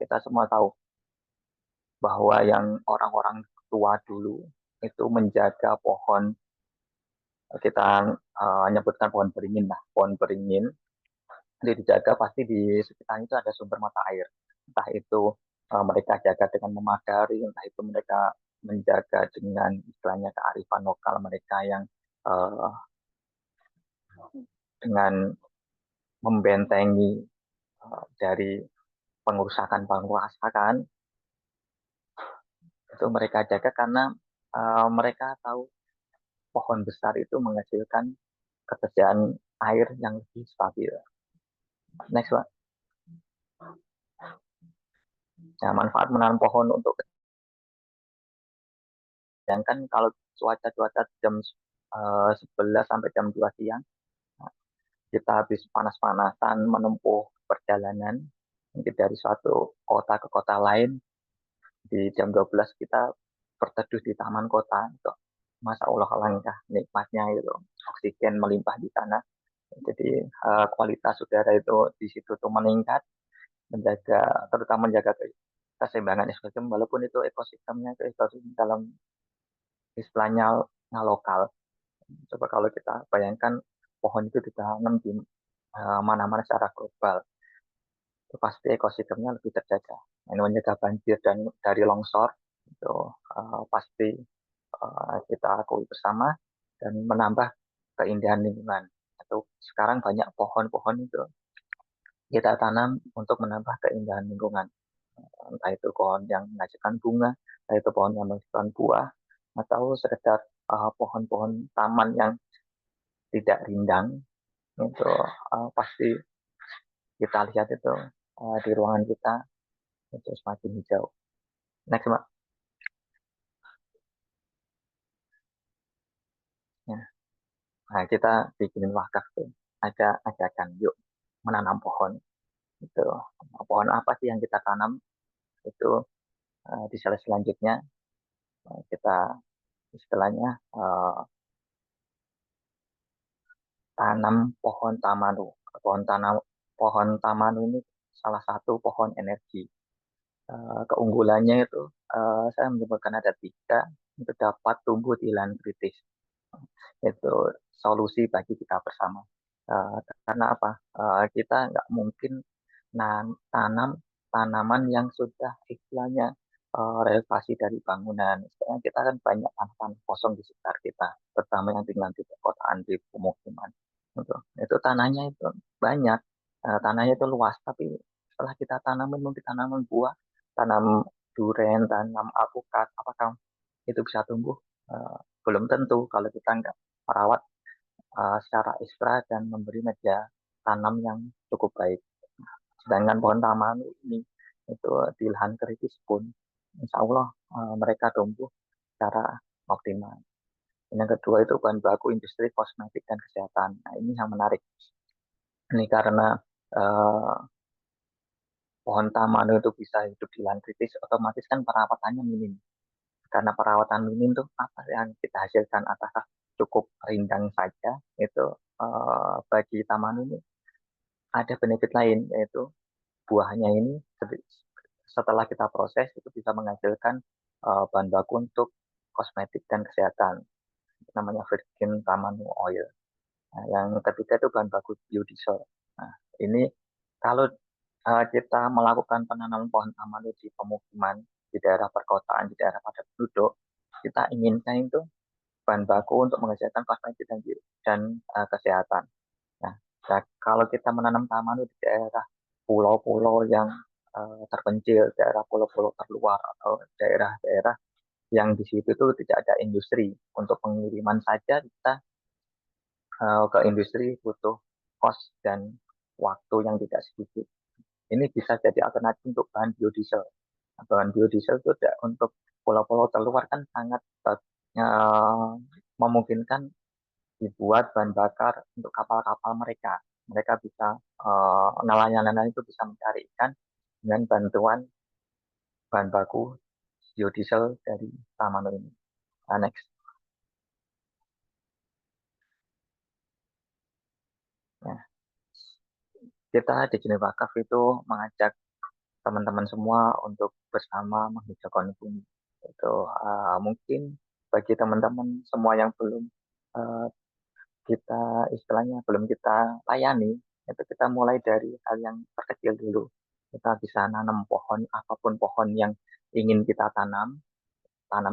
Kita semua tahu bahwa yang orang-orang tua dulu itu menjaga pohon, kita menyebutkan pohon beringin lah, pohon beringin itu dijaga pasti di sekitarnya itu ada sumber mata air. Entah itu mereka jaga dengan memagari, entah itu mereka menjaga dengan istilahnya kearifan lokal mereka yang dengan membentengi dari pengurusakan itu mereka jaga karena mereka tahu pohon besar itu menghasilkan ketersediaan air yang lebih stabil. Next, Pak. Nah, manfaat menanam pohon untuk sedangkan kalau cuaca jam 11 sampai jam 2 siang, kita habis panas-panasan menempuh perjalanan mungkin dari suatu kota ke kota lain, di jam 12 kita berteduh di taman kota. Itu Masya Allah langkah nikmatnya itu oksigen melimpah di sana. Jadi kualitas udara itu di situ tuh meningkat, terutama menjaga keseimbangan ekosistem, walaupun itu ekosistemnya itu ekosistem dalam istilahnya lokal. Coba kalau kita bayangkan pohon itu ditanam di mana-mana secara global, itu pasti ekosistemnya lebih terjaga. Ini mencegah banjir dan dari longsor itu pasti kita akui bersama dan menambah keindahan lingkungan. Atau sekarang banyak pohon-pohon itu kita tanam untuk menambah keindahan lingkungan. Entah itu pohon yang menghasilkan bunga, entah itu pohon yang menghasilkan buah, atau sekedar pohon-pohon taman yang tidak rindang. Itu pasti kita lihat itu di ruangan kita itu semakin hijau. Next, Mbak. Ya. Nah, kita bikinin wakaf tuh. Ada ajakan, yuk menanam pohon. Itu pohon apa sih yang kita tanam? Itu di slide selanjutnya kita istilahnya tanam pohon tamanu. Pohon tamanu ini salah satu pohon energi. Keunggulannya itu saya menyebutkan ada 3, itu dapat tumbuh di lahan kritis. Itu solusi bagi kita bersama. Karena apa? Kita nggak mungkin tanam tanaman yang sudah istilahnya relokasi dari bangunan. Sekarang kita kan banyak tanah kosong di sekitar kita, terutama yang tinggal di perkotaan, di pemukiman. Itu tanahnya itu banyak, tanahnya itu luas, tapi setelah kita tanamin, mungkin tanaman buah, tanam durian, tanam alpukat, apakah itu bisa tumbuh? Belum tentu kalau kita nggak merawat secara ekstra dan memberi media tanam yang cukup baik. Sedangkan pohon taman ini itu di lahan kritis pun, insya Allah mereka tumbuh secara optimal. Dan yang kedua itu bahan baku industri kosmetik dan kesehatan. Nah, ini yang menarik. Ini karena eh, pohon taman itu bisa hidup di lahan kritis, otomatis kan perawatannya minim. Karena perawatan minim tuh apa yang kita hasilkan apakah cukup rindang saja, itu bagi taman ini ada benefit lain, yaitu buahnya ini setelah kita proses itu bisa menghasilkan bahan baku untuk kosmetik dan kesehatan, namanya virgin tamanu oil. Nah, yang ketiga itu bahan baku biodiesel. Nah, ini kalau kita melakukan penanaman pohon tamanu di pemukiman, di daerah perkotaan, di daerah padat penduduk, kita inginkan itu bahan baku untuk menghasilkan kosmetik dan kesehatan. Nah, kalau kita menanam tamanu di daerah pulau-pulau yang terpencil, daerah pulau-pulau terluar, atau daerah-daerah yang di situ itu tidak ada industri, untuk pengiriman saja kita ke industri butuh cost dan waktu yang tidak sedikit. Ini bisa jadi alternatif untuk bahan biodiesel. Nah, bahan biodiesel itu untuk pulau-pulau terluar kan sangat memungkinkan dibuat bahan bakar untuk kapal-kapal mereka. Mereka bisa nelayan-nelayan itu bisa mencari ikan dengan bantuan bahan baku biodiesel dari Tamanu ini. Next. Nah, kita di Geneva Wakaf itu mengajak teman-teman semua untuk bersama menghijaukan bumi. Itu mungkin bagi teman-teman semua yang belum uh, kita istilahnya belum kita layani, itu kita mulai dari hal yang terkecil dulu. Kita bisa nanam pohon, apapun pohon yang ingin kita tanam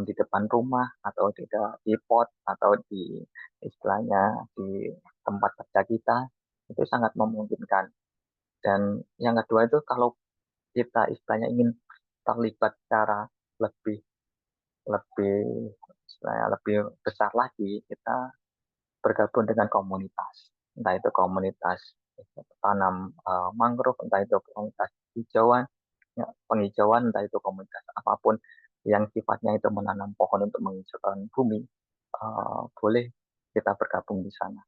di depan rumah atau di pot atau di istilahnya di tempat kerja kita, itu sangat memungkinkan. Dan yang kedua itu kalau kita istilahnya ingin terlibat secara lebih lebih istilahnya lebih besar lagi, kita bergabung dengan komunitas, entah itu komunitas tanam mangrove, entah itu komunitas hijauan, ya, penghijauan, entah itu komunitas apapun yang sifatnya itu menanam pohon untuk menghijaukan bumi, boleh kita bergabung di sana.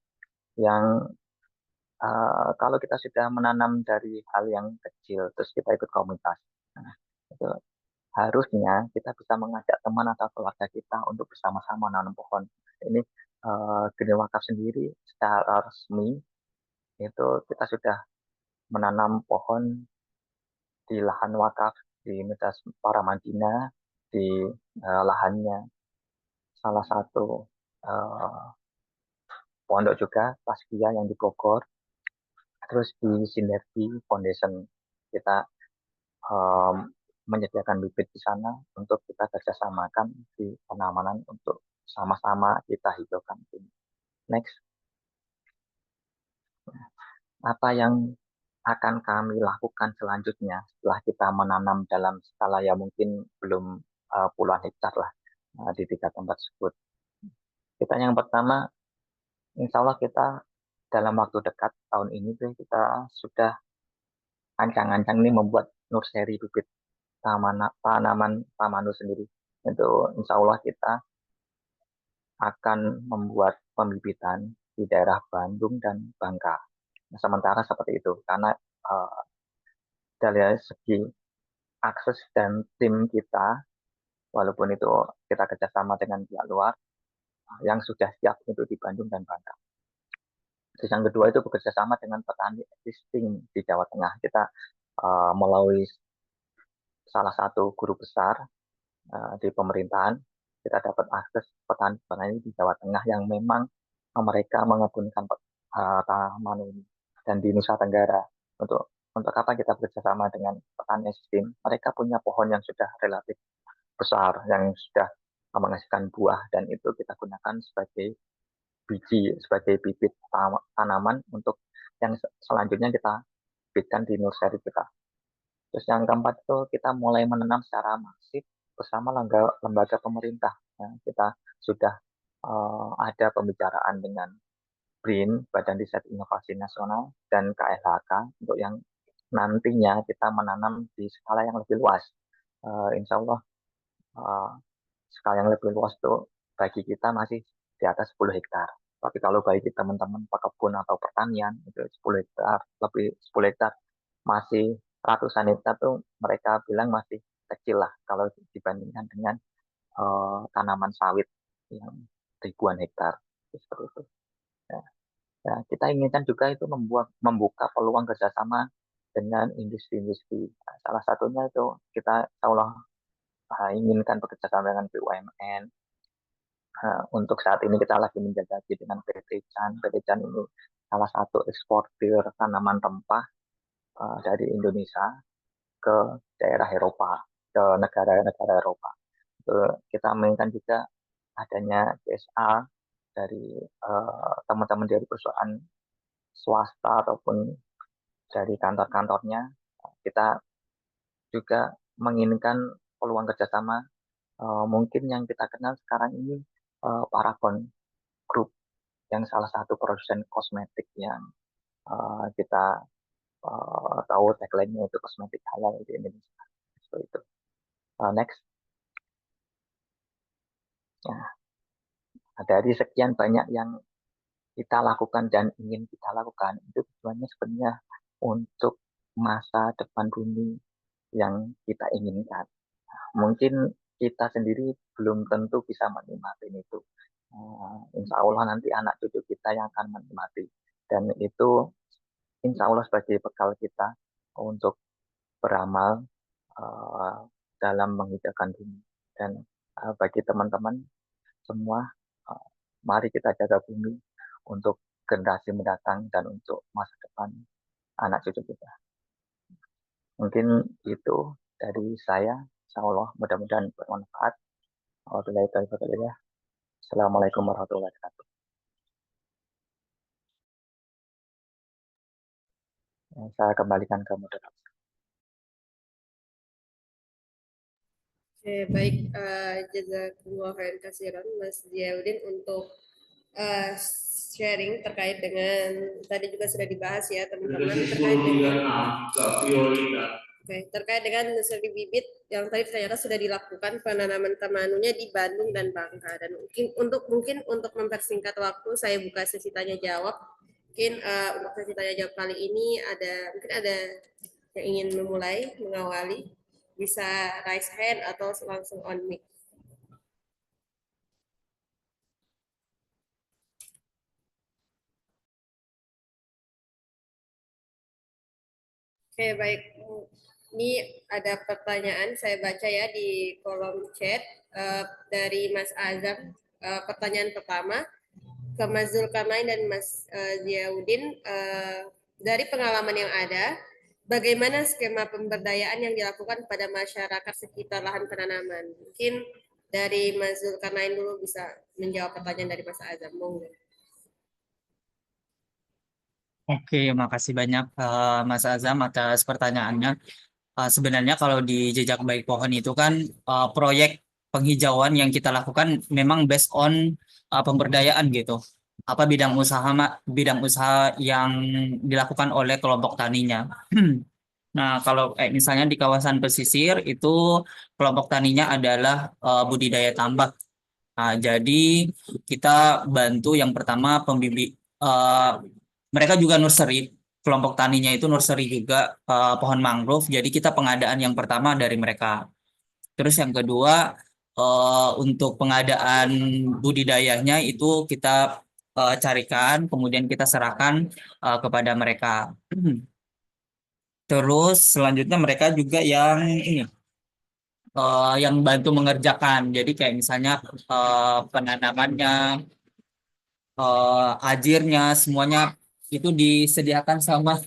Yang kalau kita sudah menanam dari hal yang kecil, terus kita ikut komunitas, nah, itu harusnya kita bisa mengajak teman atau keluarga kita untuk bersama-sama menanam pohon. Ini Geni Wakaf sendiri secara resmi itu kita sudah menanam pohon di lahan wakaf di Masjid Para Madinah, di lahannya salah satu pondok juga Taskia yang di Bogor, terus di Sinergi Foundation kita menyediakan bibit di sana untuk kita kerjasamakan di penanaman untuk sama-sama kita hijaukan. Next, apa yang akan kami lakukan selanjutnya setelah kita menanam dalam skala yang mungkin belum puluhan hektar lah di 3 tempat tersebut. Kita yang pertama, insya Allah kita dalam waktu dekat tahun ini kita sudah ancang-ancang ini membuat nursery bibit tanaman tamanu sendiri. Itu insya Allah kita akan membuat pembibitan di daerah Bandung dan Bangka. Nah, sementara seperti itu, karena dari segi akses dan tim kita, walaupun itu kita kerjasama dengan pihak luar, yang sudah siap itu di Bandung dan Bangka. Terus yang kedua itu bekerjasama dengan petani existing di Jawa Tengah. Kita melalui salah satu guru besar di pemerintahan, kita dapat akses petani-petani di Jawa Tengah yang memang mereka mengembangkan tanaman ini. Dan di Nusa Tenggara, untuk apa kita bekerjasama dengan petani existing? Mereka punya pohon yang sudah relatif besar, yang sudah menghasilkan buah, dan itu kita gunakan sebagai biji, sebagai bibit tanaman untuk yang selanjutnya kita bibitkan di nursery kita. Terus yang keempat itu kita mulai menanam secara masif bersama lembaga pemerintah. Ya, kita sudah ada pembicaraan dengan BRIN, Badan Riset Inovasi Nasional, dan KLHK untuk yang nantinya kita menanam di skala yang lebih luas. Insya Allah skala yang lebih luas itu bagi kita masih di atas 10 hektar. Tapi kalau bagi teman-teman pekebun atau pertanian itu 10 hektar, lebih 10 hektar masih ratusan hektar tuh mereka bilang masih kecil lah kalau dibandingkan dengan tanaman sawit yang ribuan hektar seperti itu. Ya, ya, kita inginkan juga itu membuka peluang kerjasama dengan industri-industri. Nah, salah satunya itu kita insya Allah inginkan bekerjasama dengan BUMN. Untuk saat ini kita lagi menjajaki dengan PT Chan. PT Chan ini salah satu eksportir tanaman rempah dari Indonesia ke daerah Eropa, ke negara-negara Eropa. Kita menginginkan juga adanya CSA dari teman-teman dari perusahaan swasta ataupun dari kantor-kantornya. Kita juga menginginkan peluang kerjasama mungkin yang kita kenal sekarang ini Paragon Group yang salah satu produsen kosmetik yang kita tahu tagline-nya itu kosmetik halal di Indonesia. Seperti itu. Next. Nah, dari sekian banyak yang kita lakukan dan ingin kita lakukan, itu tujuannya sebenarnya untuk masa depan bumi yang kita inginkan. Mungkin kita sendiri belum tentu bisa menikmati itu. Insya Allah nanti anak cucu kita yang akan menikmati. Dan itu insya Allah sebagai bekal kita untuk beramal dalam menghijaukan bumi. Dan bagi teman-teman semua, mari kita jaga bumi untuk generasi mendatang dan untuk masa depan anak cucu kita. Mungkin itu dari saya. Insya Allah mudah-mudahan bermanfaat. Assalamualaikum warahmatullahi wabarakatuh. Saya kembalikan ke moderator. Oke, baik. Jazakumullah khairan katsiran Mas Ziauddin untuk sharing terkait dengan tadi juga sudah dibahas ya teman-teman terkait dengan terkait dengan nursery bibit yang tadi ternyata sudah dilakukan penanaman temanunya di Bandung dan Bangka. Dan mungkin untuk mempersingkat waktu saya buka sesi tanya jawab. Mungkin untuk sesi tanya jawab kali ini mungkin ada yang ingin memulai mengawali, bisa raise hand atau langsung on mic. Oke, baik. Ini ada pertanyaan, saya baca ya di kolom chat dari Mas Azam. Pertanyaan pertama, ke Mas Zulkarnain dan Mas Ziauddin, dari pengalaman yang ada, bagaimana skema pemberdayaan yang dilakukan pada masyarakat sekitar lahan penanaman? Mungkin dari Mas Zulkarnain dulu bisa menjawab pertanyaan dari Mas Azam. Monggo. Oke, makasih banyak Mas Azam atas pertanyaannya. Sebenarnya kalau di Jejak Baik Pohon itu kan proyek penghijauan yang kita lakukan memang based on pemberdayaan gitu. Apa bidang usaha yang dilakukan oleh kelompok taninya. Nah, kalau misalnya di kawasan pesisir itu kelompok taninya adalah budidaya tambak. Nah, jadi kita bantu yang pertama mereka juga nursery, kelompok taninya itu nursery juga pohon mangrove. Jadi kita pengadaan yang pertama dari mereka. Terus yang kedua untuk pengadaan budidayanya itu kita carikan, kemudian kita serahkan kepada mereka. Terus selanjutnya mereka juga yang bantu mengerjakan. Jadi kayak misalnya penanamannya, ajirnya, semuanya itu disediakan sama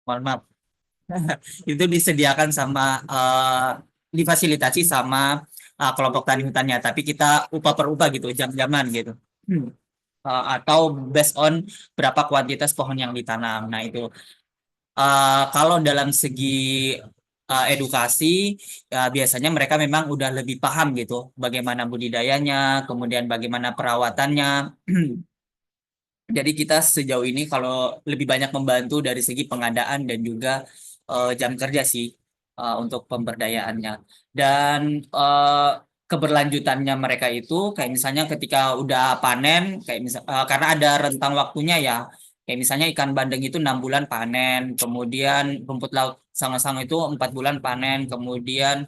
mohon maaf itu disediakan sama difasilitasi sama kelompok tani hutannya, tapi kita upah per upah gitu, jam-jaman gitu. atau based on berapa kuantitas pohon yang ditanam. Nah, itu kalau dalam segi edukasi, ya biasanya mereka memang udah lebih paham gitu bagaimana budidayanya, kemudian bagaimana perawatannya. Jadi kita sejauh ini kalau lebih banyak membantu dari segi pengadaan dan juga jam kerja sih untuk pemberdayaannya. Dan keberlanjutannya mereka itu kayak misalnya ketika udah panen, kayak karena ada rentang waktunya ya. Kayak misalnya ikan bandeng itu 6 bulan panen, kemudian rumput laut sango-sango itu 4 bulan panen, kemudian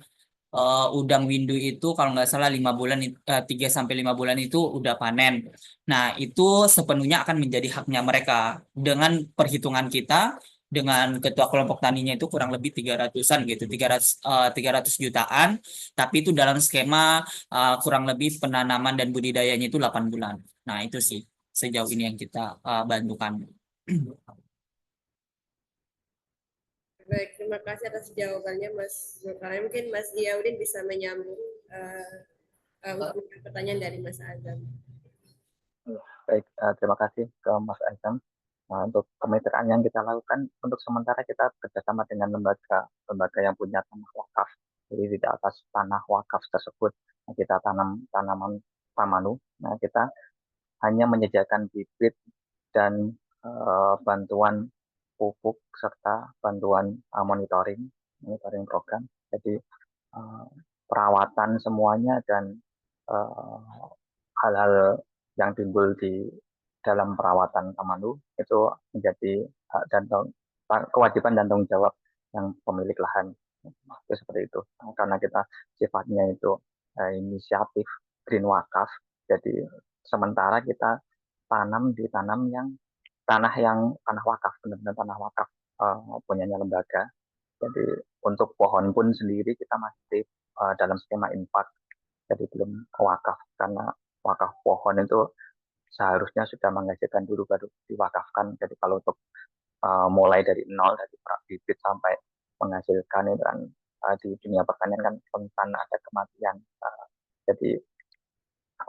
udang windu itu kalau nggak salah 5 bulan, 3 sampai 5 bulan itu udah panen. Nah, itu sepenuhnya akan menjadi haknya mereka. Dengan perhitungan kita, dengan ketua kelompok taninya itu kurang lebih 300-an gitu, 300 jutaan. Tapi itu dalam skema kurang lebih penanaman dan budidayanya itu 8 bulan. Nah, itu sih sejauh ini yang kita bantukan. Baik, terima kasih atas jawabannya Mas Zulkarnain. Mungkin Mas Diyaudin bisa menyambung untuk pertanyaan dari Mas Azam. Baik, terima kasih ke Mas Azam. Nah, untuk kemitraan yang kita lakukan, untuk sementara kita kerjasama dengan lembaga yang punya tanah wakaf. Jadi di atas tanah wakaf tersebut kita tanam tanaman pamanu. Nah, kita hanya menyediakan bibit dan bantuan pupuk serta bantuan monitoring program. Jadi perawatan semuanya dan hal-hal yang timbul di dalam perawatan Kamanu itu menjadi hak dan kewajiban dan tanggung jawab yang pemilik lahan. Itu seperti itu. Karena kita sifatnya itu inisiatif green wakaf, jadi sementara kita ditanam yang tanah wakaf, benar-benar tanah wakaf punyanya lembaga. Jadi untuk pohon pun sendiri kita masih dalam skema infak, jadi belum wakaf karena wakaf pohon itu seharusnya sudah menghasilkan dulu baru diwakafkan. Jadi kalau untuk mulai dari nol, dari bibit sampai menghasilkan itu kan di dunia pertanian kan rentan ada kematian. Jadi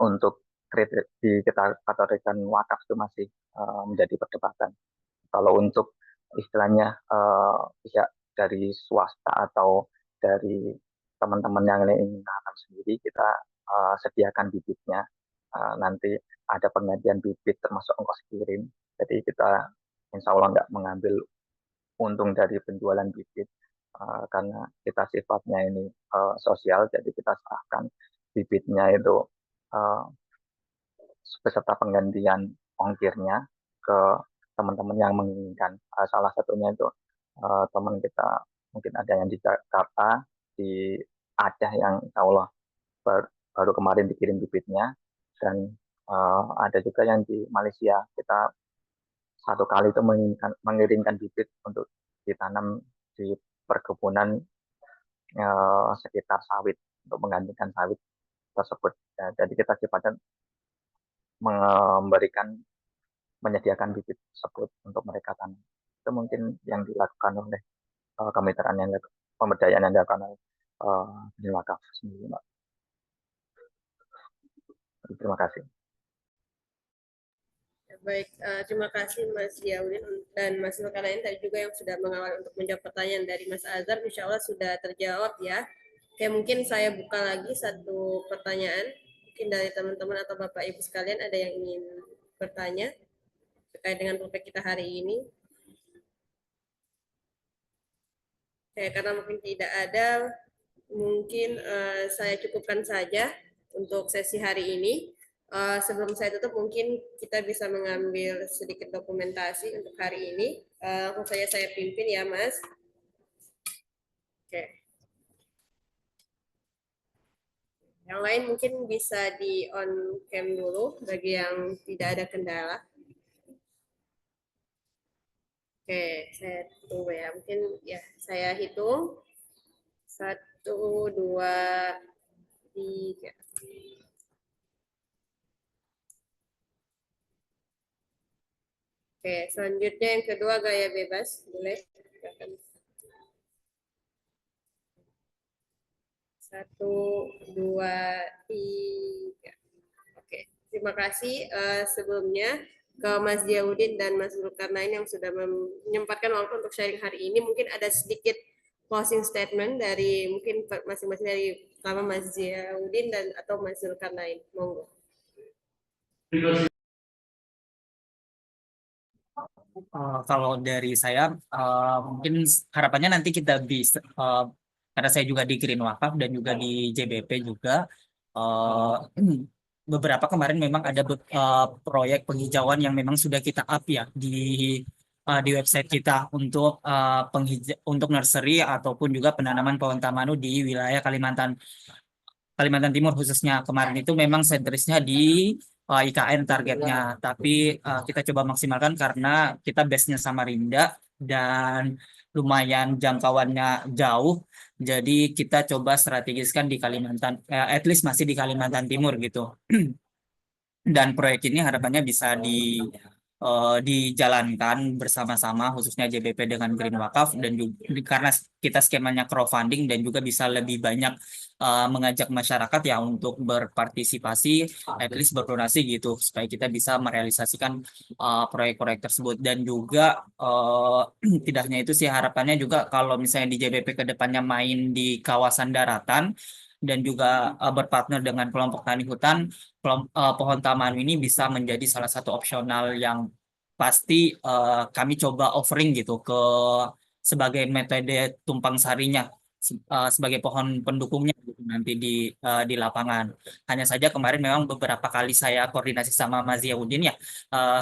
untuk kita kategorikan wakaf itu masih menjadi perdebatan. Kalau untuk istilahnya pihak dari swasta atau dari teman-teman yang ingin menanam sendiri, kita sediakan bibitnya. Nanti ada penggantian bibit termasuk ongkos kirim. Jadi kita insya Allah nggak mengambil untung dari penjualan bibit karena kita sifatnya ini sosial. Jadi kita serahkan bibitnya itu uh, beserta penggantian ongkirnya ke teman-teman yang menginginkan. Salah satunya itu teman kita mungkin ada yang di Jakarta, di Aceh yang insya Allah baru kemarin dikirim bibitnya, dan ada juga yang di Malaysia. Kita satu kali itu mengirimkan bibit untuk ditanam di perkebunan sekitar sawit untuk menggantikan sawit tersebut. Ya, jadi kita sifatnya menyediakan bibit tersebut untuk mereka tanam. Itu mungkin yang dilakukan oleh kemitraan yang pemberdayaan yang dilakukan oleh wakaf sendiri, Mbak. Terima kasih. Baik, terima kasih Mas Diyaudin dan Mas Zulkarnain tadi juga yang sudah mengawal untuk menjawab pertanyaan dari Mas Azhar. Insya Allah sudah terjawab ya. Oke, mungkin saya buka lagi satu pertanyaan. Mungkin dari teman-teman atau Bapak Ibu sekalian ada yang ingin bertanya terkait dengan topik kita hari ini. Oke, karena mungkin tidak ada, mungkin saya cukupkan saja untuk sesi hari ini. Sebelum saya tutup, mungkin kita bisa mengambil sedikit dokumentasi untuk hari ini. Langsung saja saya pimpin ya, Mas. Oke. Yang lain mungkin bisa di on cam dulu bagi yang tidak ada kendala. Oke, saya tunggu ya. Mungkin ya saya hitung. 1, 2, 3. Oke, selanjutnya yang kedua gaya bebas. Boleh. 1, 2, 3. Oke. Terima kasih sebelumnya ke Mas Ziauddin dan Mas Zulkarnain yang sudah menyempatkan waktu untuk sharing hari ini. Mungkin ada sedikit closing statement dari mungkin masing-masing dari pertama Mas Ziauddin dan atau Mas Zulkarnain. Monggo. Kalau dari saya, mungkin harapannya nanti kita bisa, karena saya juga di Green Wakaf dan juga di JBP juga, eh, beberapa kemarin memang ada proyek penghijauan yang memang sudah kita up ya di website kita untuk untuk nursery ataupun juga penanaman pohon tamanu di wilayah Kalimantan Timur khususnya. Kemarin itu memang sentrisnya di IKN targetnya, tapi kita coba maksimalkan karena kita base-nya Samarinda dan lumayan jangkauannya jauh, jadi kita coba strategiskan di Kalimantan, at least masih di Kalimantan Timur gitu. Dan proyek ini harapannya bisa dijalankan bersama-sama khususnya JBP dengan Green Wakaf dan juga karena kita skemanya crowdfunding dan juga bisa lebih banyak mengajak masyarakat ya untuk berpartisipasi, at least berdonasi gitu supaya kita bisa merealisasikan proyek-proyek tersebut. Dan juga tidak hanya itu sih, harapannya juga kalau misalnya di JBP ke depannya main di kawasan daratan dan juga berpartner dengan kelompok tani hutan, pohon taman ini bisa menjadi salah satu opsional yang pasti kami coba offering gitu sebagai metode tumpang sarinya, sebagai pohon pendukungnya gitu nanti di lapangan. Hanya saja kemarin memang beberapa kali saya koordinasi sama Mas Ziauddin ya, eh,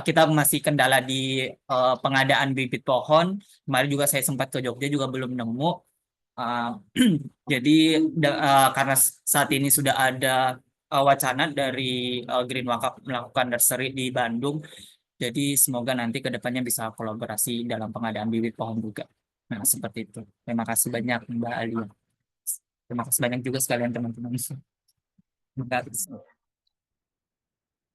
kita masih kendala di pengadaan bibit pohon. Kemarin juga saya sempat ke Jogja juga belum nemu. Uh, jadi karena saat ini sudah ada wacana dari Green Wakaf melakukan nursery di Bandung, jadi semoga nanti ke depannya bisa kolaborasi dalam pengadaan bibit pohon juga. Nah, seperti itu. Terima kasih banyak Mbak Alia. Terima kasih banyak juga sekalian teman-teman. Terima kasih.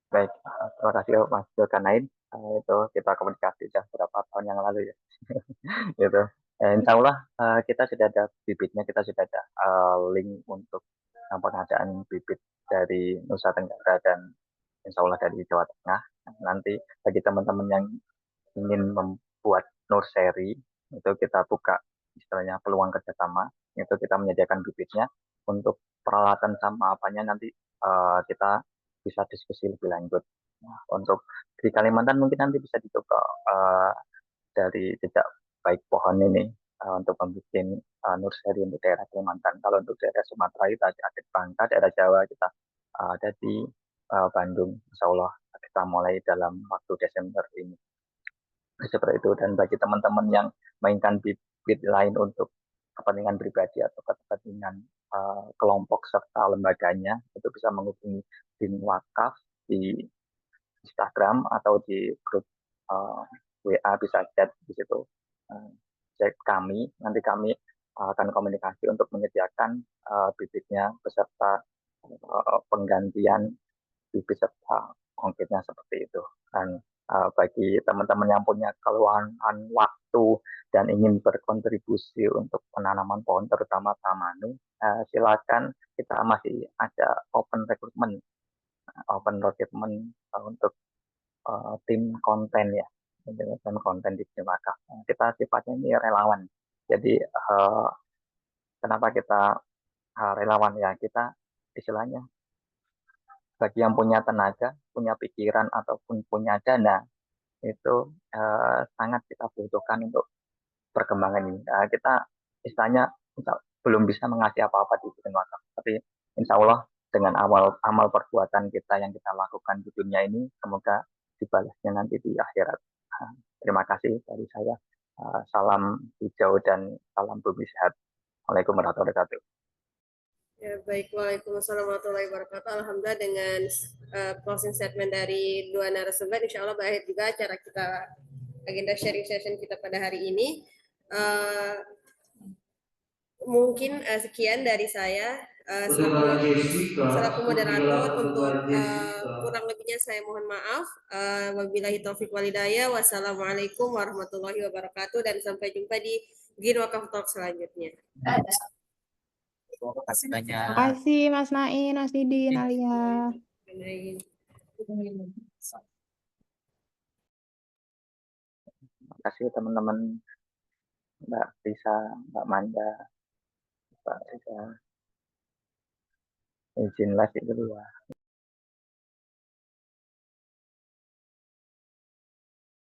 Baik, terima kasih Mas Zulkarnain. Itu kita komunikasi sudah beberapa tahun yang lalu ya. Gitu. Insya Allah kita sudah ada bibitnya, kita sudah ada link untuk pengadaan bibit dari Nusa Tenggara dan insya Allah dari Jawa Tengah. Nanti bagi teman-teman yang ingin membuat nursery, itu kita buka istilahnya peluang kerjasama, itu kita menyediakan bibitnya. Untuk peralatan sama apanya nanti kita bisa diskusi lebih lanjut. Nah, untuk di Kalimantan mungkin nanti bisa dicoba dari jejak baik pohon ini untuk membuat nursery untuk daerah Kalimantan. Kalau untuk daerah Sumatera itu ada di Bangka, daerah Jawa kita ada di Bandung. Insya Allah kita mulai dalam waktu Desember ini. Seperti itu. Dan bagi teman-teman yang mainkan bibit lain untuk kepentingan pribadi atau kepentingan kelompok serta lembaganya, itu bisa menghubungi Green Wakaf di Instagram atau di grup WA, bisa chat di situ. Chat kami, nanti kami akan komunikasi untuk menyediakan bibitnya beserta penggantian bibit serta konkretnya seperti itu. Dan bagi teman-teman yang punya keluhan waktu dan ingin berkontribusi untuk penanaman pohon terutama tamanu, silakan, kita masih ada open recruitment untuk tim konten ya, tim konten di Green Wakaf. Kita sifatnya ini relawan. Jadi kenapa kita relawan ya, kita istilahnya bagi yang punya tenaga, punya pikiran ataupun punya dana, itu sangat kita butuhkan untuk perkembangan ini. Kita istilahnya belum bisa mengasih apa-apa di Green Wakaf, tapi insya Allah dengan amal perbuatan kita yang kita lakukan di dunia ini, semoga dibalasnya nanti di akhirat. Terima kasih dari saya. Salam hijau dan salam bumi sehat. Assalamualaikum warahmatullahi wabarakatuh. Ya, baik. Waalaikumsalam warahmatullahi wabarakatuh. Alhamdulillah dengan closing statement dari dua narasumber, insya Allah berakhir juga acara kita, agenda sharing session kita pada hari ini. Mungkin sekian dari saya selaku moderator. Untuk kurang lebihnya saya mohon maaf. Wabillahi taufik walhidayah. Wassalamualaikum warahmatullahi wabarakatuh dan sampai jumpa di Green Wakaf Talk selanjutnya. Terima kasih banyak. Terima kasih Mas Nain, Mas Didin, Alia. Amin. Terima kasih teman-teman, Mbak Risa, Mbak Manda, Mbak Risa. Izin les itu dulu.